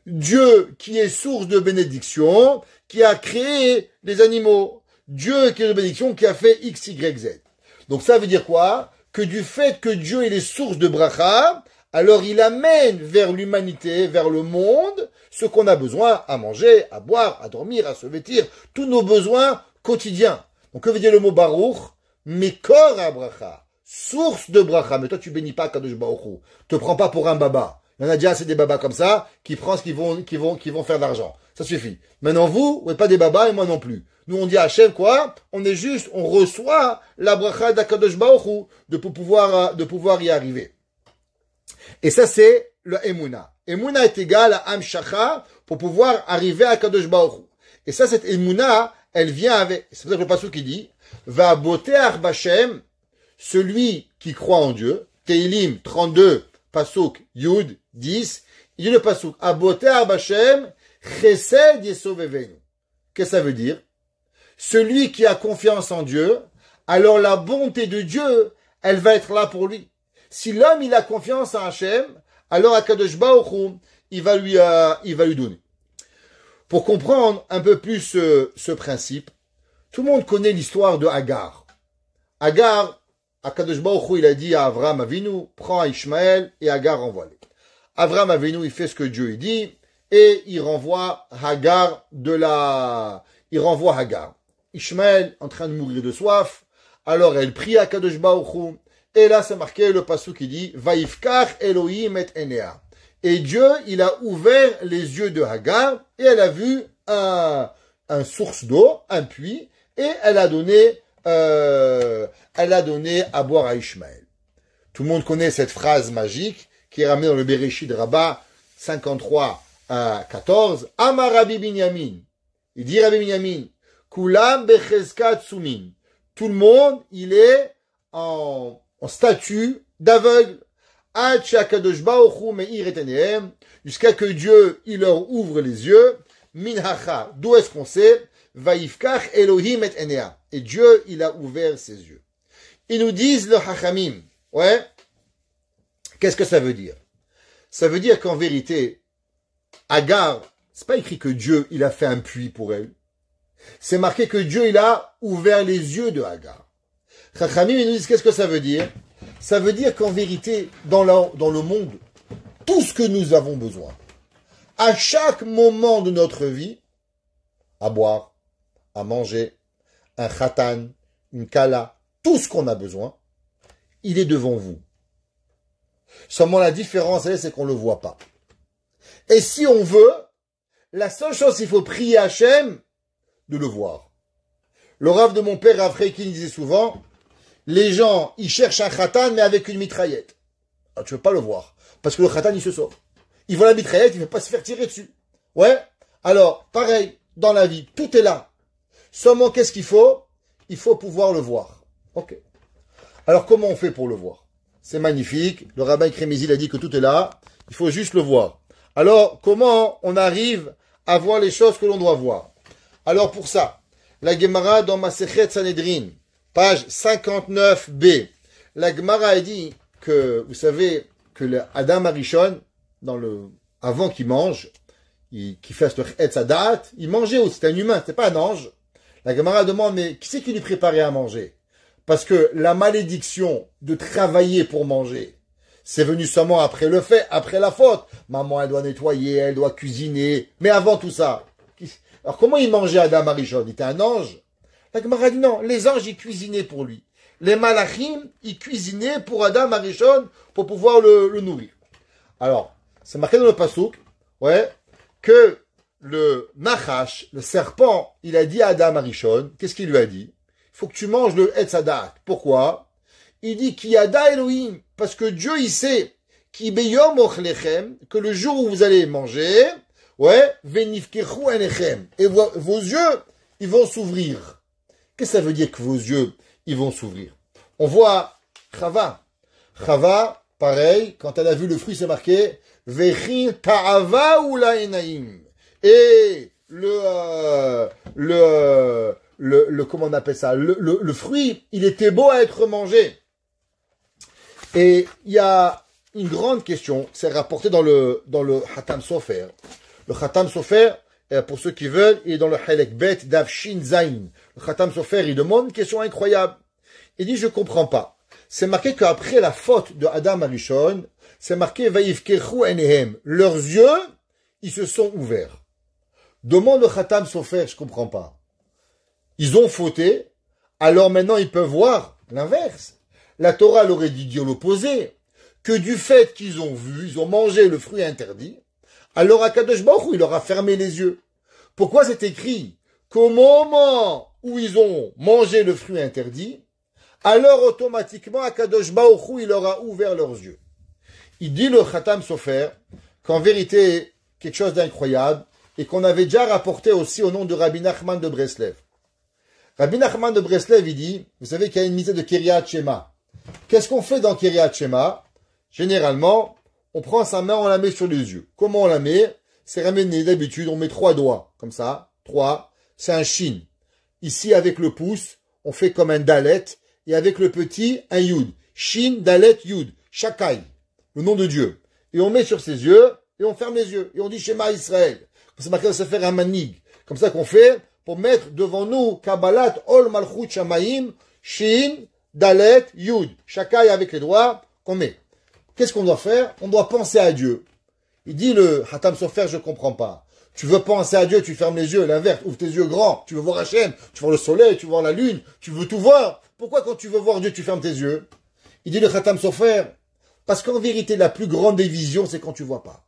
Dieu qui est source de bénédiction, qui a créé les animaux. Dieu qui est de bénédiction, qui a fait X, Y, Z. Donc ça veut dire quoi? Que du fait que Dieu est les sources de bracha, alors il amène vers l'humanité, vers le monde, ce qu'on a besoin à manger, à boire, à dormir, à se vêtir, tous nos besoins quotidiens. Donc que veut dire le mot Baruch? Mekor à bracha. Source de bracha. Mais toi, tu bénis pas Kadosh Baruch Hu. Te prends pas pour un baba. Il y en a déjà assez des babas comme ça, qui prennent qui vont faire de l'argent. Ça suffit. Maintenant, vous n'êtes pas des babas et moi non plus. Nous, on dit à Hachem quoi? On est juste, on reçoit la bracha d'Akadosh Baruch Hu de pouvoir y arriver. Et ça, c'est le Emouna. Emouna est égal à Amshacha pour pouvoir arriver à Akadosh Baruch Hu. Et ça, cette Emouna, elle vient avec, c'est pour ça que le passage qui dit, va boteach b'Hashem, celui qui croit en Dieu, Teilim 32, Pasuk Yud 10, il dit le Pasuk, Aboteach b'Hashem, Chesed Yesovevenu. Qu'est-ce que ça veut dire? Celui qui a confiance en Dieu, alors la bonté de Dieu, elle va être là pour lui. Si l'homme, il a confiance en Hachem, alors Akadosh Baruch Hu, il va lui donner. Pour comprendre un peu plus ce principe, tout le monde connaît l'histoire de Hagar. Hagar, Akadosh Baruch Hu, il a dit à Avraham Avinu, prends Ishmaël et Hagar envoie-les. Avraham Avinu, il fait ce que Dieu lui dit et il renvoie Hagar Hagar. Ishmaël en train de mourir de soif, alors elle prie à Akadosh Baruch Hu et là c'est marqué le passage qui dit Vaifkar Elohim et Enea. Et Dieu, il a ouvert les yeux de Hagar et elle a vu un source d'eau, un puits, et elle a donné à boire à Ishmaël. Tout le monde connaît cette phrase magique qui est ramenée dans le Bereshit Rabbah 53 à 14, Amar Rabbi Binyamin. Il dit Rabbi Binyamin, Kulam bechezkat tsumim. Tout le monde, il est en statut d'aveugle. Jusqu'à que Dieu, il leur ouvre les yeux. Minhacha, d'où est-ce qu'on sait? Vaifkach Elohim et Enea. Et Dieu, il a ouvert ses yeux. Ils nous disent le Hachamim. Ouais. Qu'est-ce que ça veut dire? Ça veut dire qu'en vérité, Agar, c'est pas écrit que Dieu, il a fait un puits pour elle. C'est marqué que Dieu, il a ouvert les yeux de Agar. Chachamim, ils nous disent qu'est-ce que ça veut dire? Ça veut dire qu'en vérité, dans le monde, tout ce que nous avons besoin, à chaque moment de notre vie, à boire, à manger, un khatan, une kala, tout ce qu'on a besoin, il est devant vous. Seulement la différence, c'est qu'on ne le voit pas. Et si on veut, la seule chose, il faut prier Hachem de le voir. Le rave de mon père, Rav Reiki, disait souvent, les gens, ils cherchent un khatan, mais avec une mitraillette. Alors, tu ne veux pas le voir. Parce que le khatan, il se sauve. Il voit la mitraillette, il ne veut pas se faire tirer dessus. Ouais. Alors, pareil, dans la vie, tout est là. Seulement, qu'est-ce qu'il faut? Il faut pouvoir le voir. Ok. Alors, comment on fait pour le voir? C'est magnifique. Le rabbin Crémizi a dit que tout est là. Il faut juste le voir. Alors, comment on arrive à voir les choses que l'on doit voir? Alors, pour ça, la Gemara dans Masechet Sanhedrin, page 59b, la Gemara a dit que, vous savez, que le Adam Arishon, avant qu'il mange, qu'il fasse le Etz Hadat, il mangeait aussi, c'était un humain, c'était pas un ange. La Gemara demande, mais qui c'est qui lui préparait à manger? Parce que la malédiction de travailler pour manger, c'est venu seulement après le fait, après la faute. Maman, elle doit nettoyer, elle doit cuisiner. Mais avant tout ça, alors comment il mangeait Adam Arishon? Il était un ange? La Gemara dit non, les anges, ils cuisinaient pour lui. Les malachim, ils cuisinaient pour Adam Arishon pour pouvoir le nourrir. Alors, c'est marqué dans le Passouk, ouais, que le Nachash, le serpent, il a dit à Adam Arishon, qu'est-ce qu'il lui a dit? Il faut que tu manges le Etz Hadat. Pourquoi? Il dit Kiyada Elohim, parce que Dieu, il sait, Ki beyom ochlechem, que le jour où vous allez manger, ouais, venifkechu enechem, et vos yeux, ils vont s'ouvrir. Qu'est-ce que ça veut dire que vos yeux, ils vont s'ouvrir? On voit Chava. Chava, pareil, quand elle a vu le fruit, c'est marqué Vechin ta'ava ula enaim. Et comment on appelle ça? Le fruit, il était beau à être mangé. Et il y a une grande question, c'est rapporté dans le Khatam Sofer. Le Khatam Sofer, pour ceux qui veulent, il est dans le Halek Bet d'Av Shin Zain. Le Khatam Sofer, il demande une question incroyable. Il dit, je comprends pas. C'est marqué qu'après la faute de Adam Arishon, c'est marqué Vaifkechu enehem. Leurs yeux, ils se sont ouverts. Demande le Khatam Sofer, je comprends pas. Ils ont fauté, alors maintenant ils peuvent voir l'inverse. La Torah leur aurait dit dire l'opposé, que du fait qu'ils ont vu, ils ont mangé le fruit interdit, alors Akadosh Baruch Hu, il leur a fermé les yeux. Pourquoi c'est écrit qu'au moment où ils ont mangé le fruit interdit, alors automatiquement Akadosh Baruch Hu, il leur a ouvert leurs yeux. Il dit le Khatam Sofer qu'en vérité, quelque chose d'incroyable, et qu'on avait déjà rapporté aussi au nom de Rabbi Nachman de Breslev. Rabbi Nachman de Breslev, il dit, vous savez qu'il y a une mise de Kiryat Shema. Qu'est-ce qu'on fait dans Kiryat Shema? Généralement, on prend sa main, on la met sur les yeux. Comment on la met? C'est ramené d'habitude, on met 3 doigts, comme ça, 3, c'est un shin. Ici, avec le pouce, on fait comme un dalet, et avec le petit, un yud. Shin, dalet, yud. Shakai, le nom de Dieu. Et on met sur ses yeux, et on ferme les yeux. Et on dit Shema Israël. C'est marqué dans se faire un manig. Comme ça qu'on fait, pour mettre devant nous, Kabbalat, Ol Malchut Shamaim, Shin, Dalet, Yud. Shakai avec les doigts, qu'on met. Qu'est-ce qu'on doit faire? On doit penser à Dieu. Il dit le Hatam Sofer, je comprends pas. Tu veux penser à Dieu, tu fermes les yeux, l'inverse, ouvre tes yeux grands. Tu veux voir Hachem, tu veux voir le soleil, tu veux voir la lune, tu veux tout voir. Pourquoi quand tu veux voir Dieu, tu fermes tes yeux? Il dit le Hatam Sofer, parce qu'en vérité, la plus grande des visions, c'est quand tu vois pas.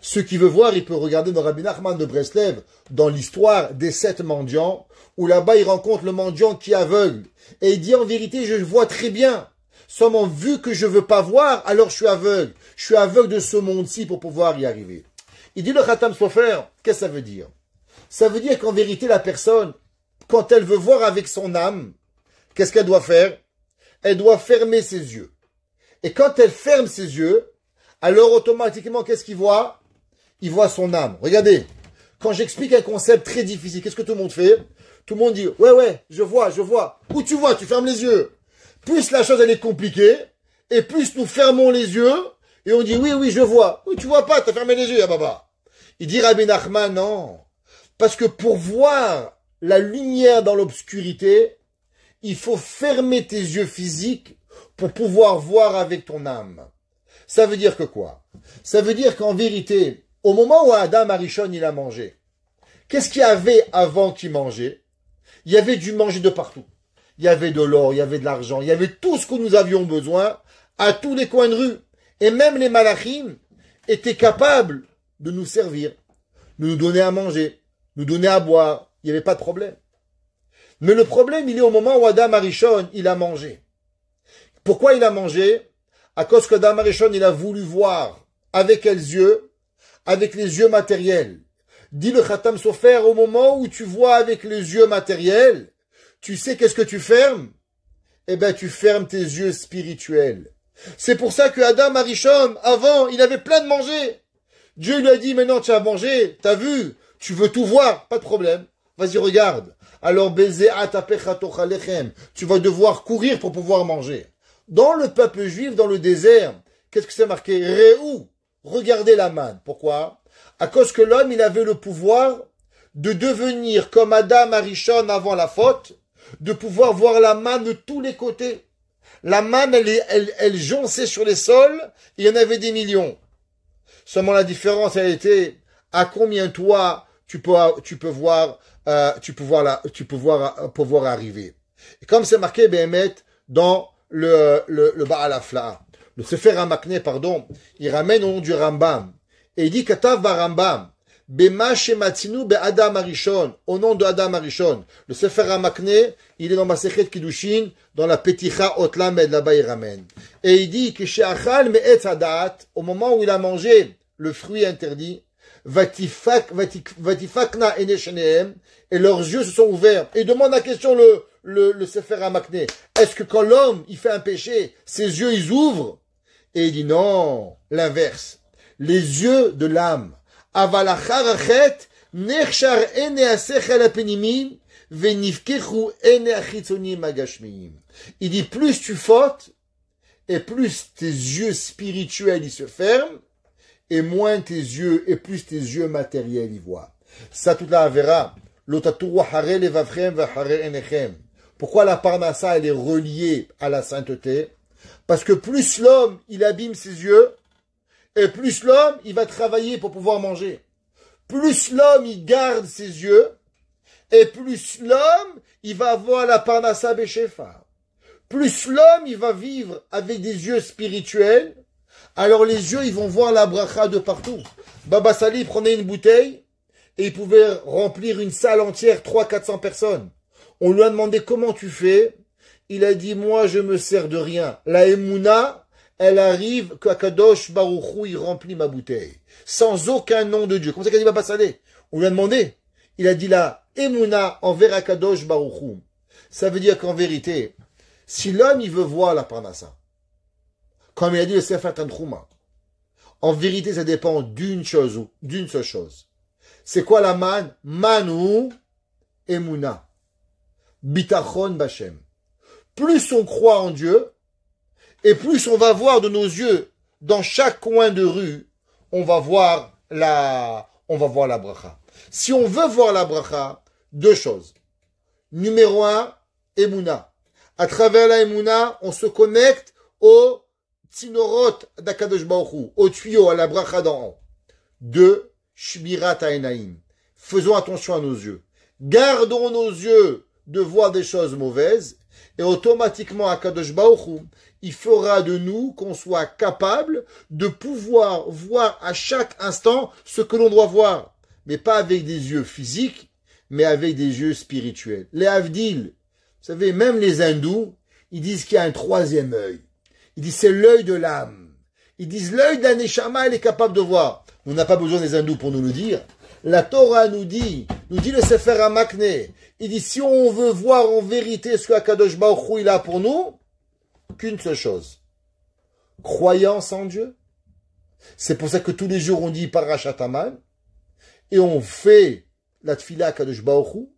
Ceux qui veulent voir, il peut regarder dans Rabbi Nachman de Breslev, dans l'histoire des 7 mendiants, où là-bas il rencontre le mendiant qui est aveugle. Et il dit en vérité, je vois très bien. Seulement vu que je veux pas voir, alors je suis aveugle. Je suis aveugle de ce monde-ci pour pouvoir y arriver. Il dit le Khatam Sofer, qu'est-ce que ça veut dire? Ça veut dire qu'en vérité, la personne, quand elle veut voir avec son âme, qu'est-ce qu'elle doit faire? Elle doit fermer ses yeux. Et quand elle ferme ses yeux, alors automatiquement, qu'est-ce qu'il voit? Il voit son âme. Regardez, quand j'explique un concept très difficile, qu'est-ce que tout le monde fait? Tout le monde dit, ouais, je vois. Où tu vois? Tu fermes les yeux. Plus la chose, elle est compliquée, et plus nous fermons les yeux, et on dit, oui, je vois. Oui, tu vois pas, t'as fermé les yeux, ya baba. Il dit, Rabbi Nachman, non. Parce que pour voir la lumière dans l'obscurité, il faut fermer tes yeux physiques pour pouvoir voir avec ton âme. Ça veut dire que quoi? Ça veut dire qu'en vérité, au moment où Adam Arishon il a mangé, qu'est-ce qu'il y avait avant qu'il mangeait? Il y avait du manger de partout. Il y avait de l'or, il y avait de l'argent, il y avait tout ce que nous avions besoin à tous les coins de rue. Et même les malachim étaient capables de nous servir, de nous donner à manger, nous donner à boire. Il n'y avait pas de problème. Mais le problème, il est au moment où Adam Arishon, il a mangé. Pourquoi il a mangé? À cause que Adam Arishon, il a voulu voir avec quels yeux? Avec les yeux matériels. Dit le Khatam Sofer, au moment où tu vois avec les yeux matériels, tu sais qu'est-ce que tu fermes? Eh ben, tu fermes tes yeux spirituels. C'est pour ça que Adam Arishon, avant, il avait plein de manger. Dieu lui a dit, maintenant tu as mangé, t'as vu, tu veux tout voir, pas de problème. Vas-y, regarde. Alors, tu vas devoir courir pour pouvoir manger. Dans le peuple juif, dans le désert, qu'est-ce que c'est marqué? Réou, regardez la manne. Pourquoi? À cause que l'homme, il avait le pouvoir de devenir comme Adam Arishon avant la faute, de pouvoir voir la manne de tous les côtés. La manne, elle jonçait sur les sols, il y en avait des millions. Seulement la différence, elle était à combien toi tu peux voir arriver. Et comme c'est marqué Béhémet dans le Baal Hafla, le Sefer HaMakneh, pardon, il ramène au nom du Rambam et il dit Katav Rambam Bema Shematzinu Be'Adam Arishon, au nom de Adam Arishon. Le Sefer HaMakneh, il est dans Masechet Kiddushin, dans la Peticha Otlamed, là-bas il ramène. Et il dit que She'achal Me'etz Hadat, au moment où il a mangé le fruit interdit, Vatifakna Ene Shenehem, et leurs yeux se sont ouverts. Et il demande la question le Sefer HaMakneh. Est-ce que quand l'homme, il fait un péché, ses yeux, ils ouvrent? Et il dit non, l'inverse. Les yeux de l'âme. Avalacharachet, nechshar ene asechel apenimin, venifkechu ene achitzonim agashmiim. Il dit plus tu fautes, et plus tes yeux spirituels, ils se ferment, et moins tes yeux, et plus tes yeux matériels, ils voient. Ça, toute la avera. Pourquoi la parnassa, elle est reliée à la sainteté? Parce que plus l'homme, il abîme ses yeux, et plus l'homme, il va travailler pour pouvoir manger. Plus l'homme, il garde ses yeux, et plus l'homme, il va avoir la parnassa beshefa. Plus l'homme, il va vivre avec des yeux spirituels, alors les yeux, ils vont voir la bracha de partout. Baba Sali prenait une bouteille, et il pouvait remplir une salle entière, 300-400 personnes. On lui a demandé comment tu fais. Il a dit, moi, je me sers de rien. La Emouna, elle arrive qu'Akadosh Baruch Hu, il remplit ma bouteille. Sans aucun nom de Dieu. Comment ça qu'il a dit Baba Saleh? On lui a demandé. Il a dit la Emouna envers Akadosh Baruch Hu. Ça veut dire qu'en vérité, si l'homme, il veut voir la Parnassa, comme il a dit le Sefer Tanchuma, en vérité, ça dépend d'une seule chose. C'est quoi la man? Manu Emouna. Bitachon Bashem. Plus on croit en Dieu, et plus on va voir de nos yeux, dans chaque coin de rue, on va voir la bracha. Si on veut voir la bracha, deux choses. Numéro 1, Emouna. À travers la Emouna, on se connecte au Tzinorot d'Akadosh Baruch Hu, au tuyau, à la bracha d'en haut. 2, Shmirat Haenaim. Faisons attention à nos yeux. Gardons nos yeux de voir des choses mauvaises, et automatiquement, Akadosh Baruch Hu, il fera de nous qu'on soit capable de pouvoir voir à chaque instant ce que l'on doit voir. Mais pas avec des yeux physiques, mais avec des yeux spirituels. Les Havdil, vous savez, même les hindous, ils disent qu'il y a un troisième œil. Ils disent c'est l'œil de l'âme. Ils disent l'œil d'un Neshama, il est capable de voir. On n'a pas besoin des hindous pour nous le dire. La Torah nous dit le Sefer HaMakne, il dit si on veut voir en vérité ce que Akadosh Baruch Hu il a pour nous, qu'une seule chose. Croyance en Dieu. C'est pour ça que tous les jours on dit Parashat Haman, et on fait la tfila Akadosh Baruch Hu,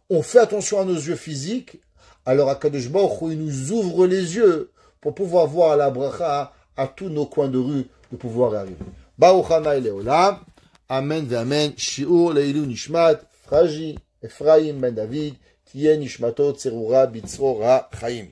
on fait attention à nos yeux physiques, alors Akadosh Baruch Hu il nous ouvre les yeux pour pouvoir voir la bracha à tous nos coins de rue, de pouvoir y arriver. Baruch Hanai Leolam. Amen ve'amen. Shiur leilu nishmat. Fraji Ephraim ben David. Tien nishmato tzerura bitzrora chaim.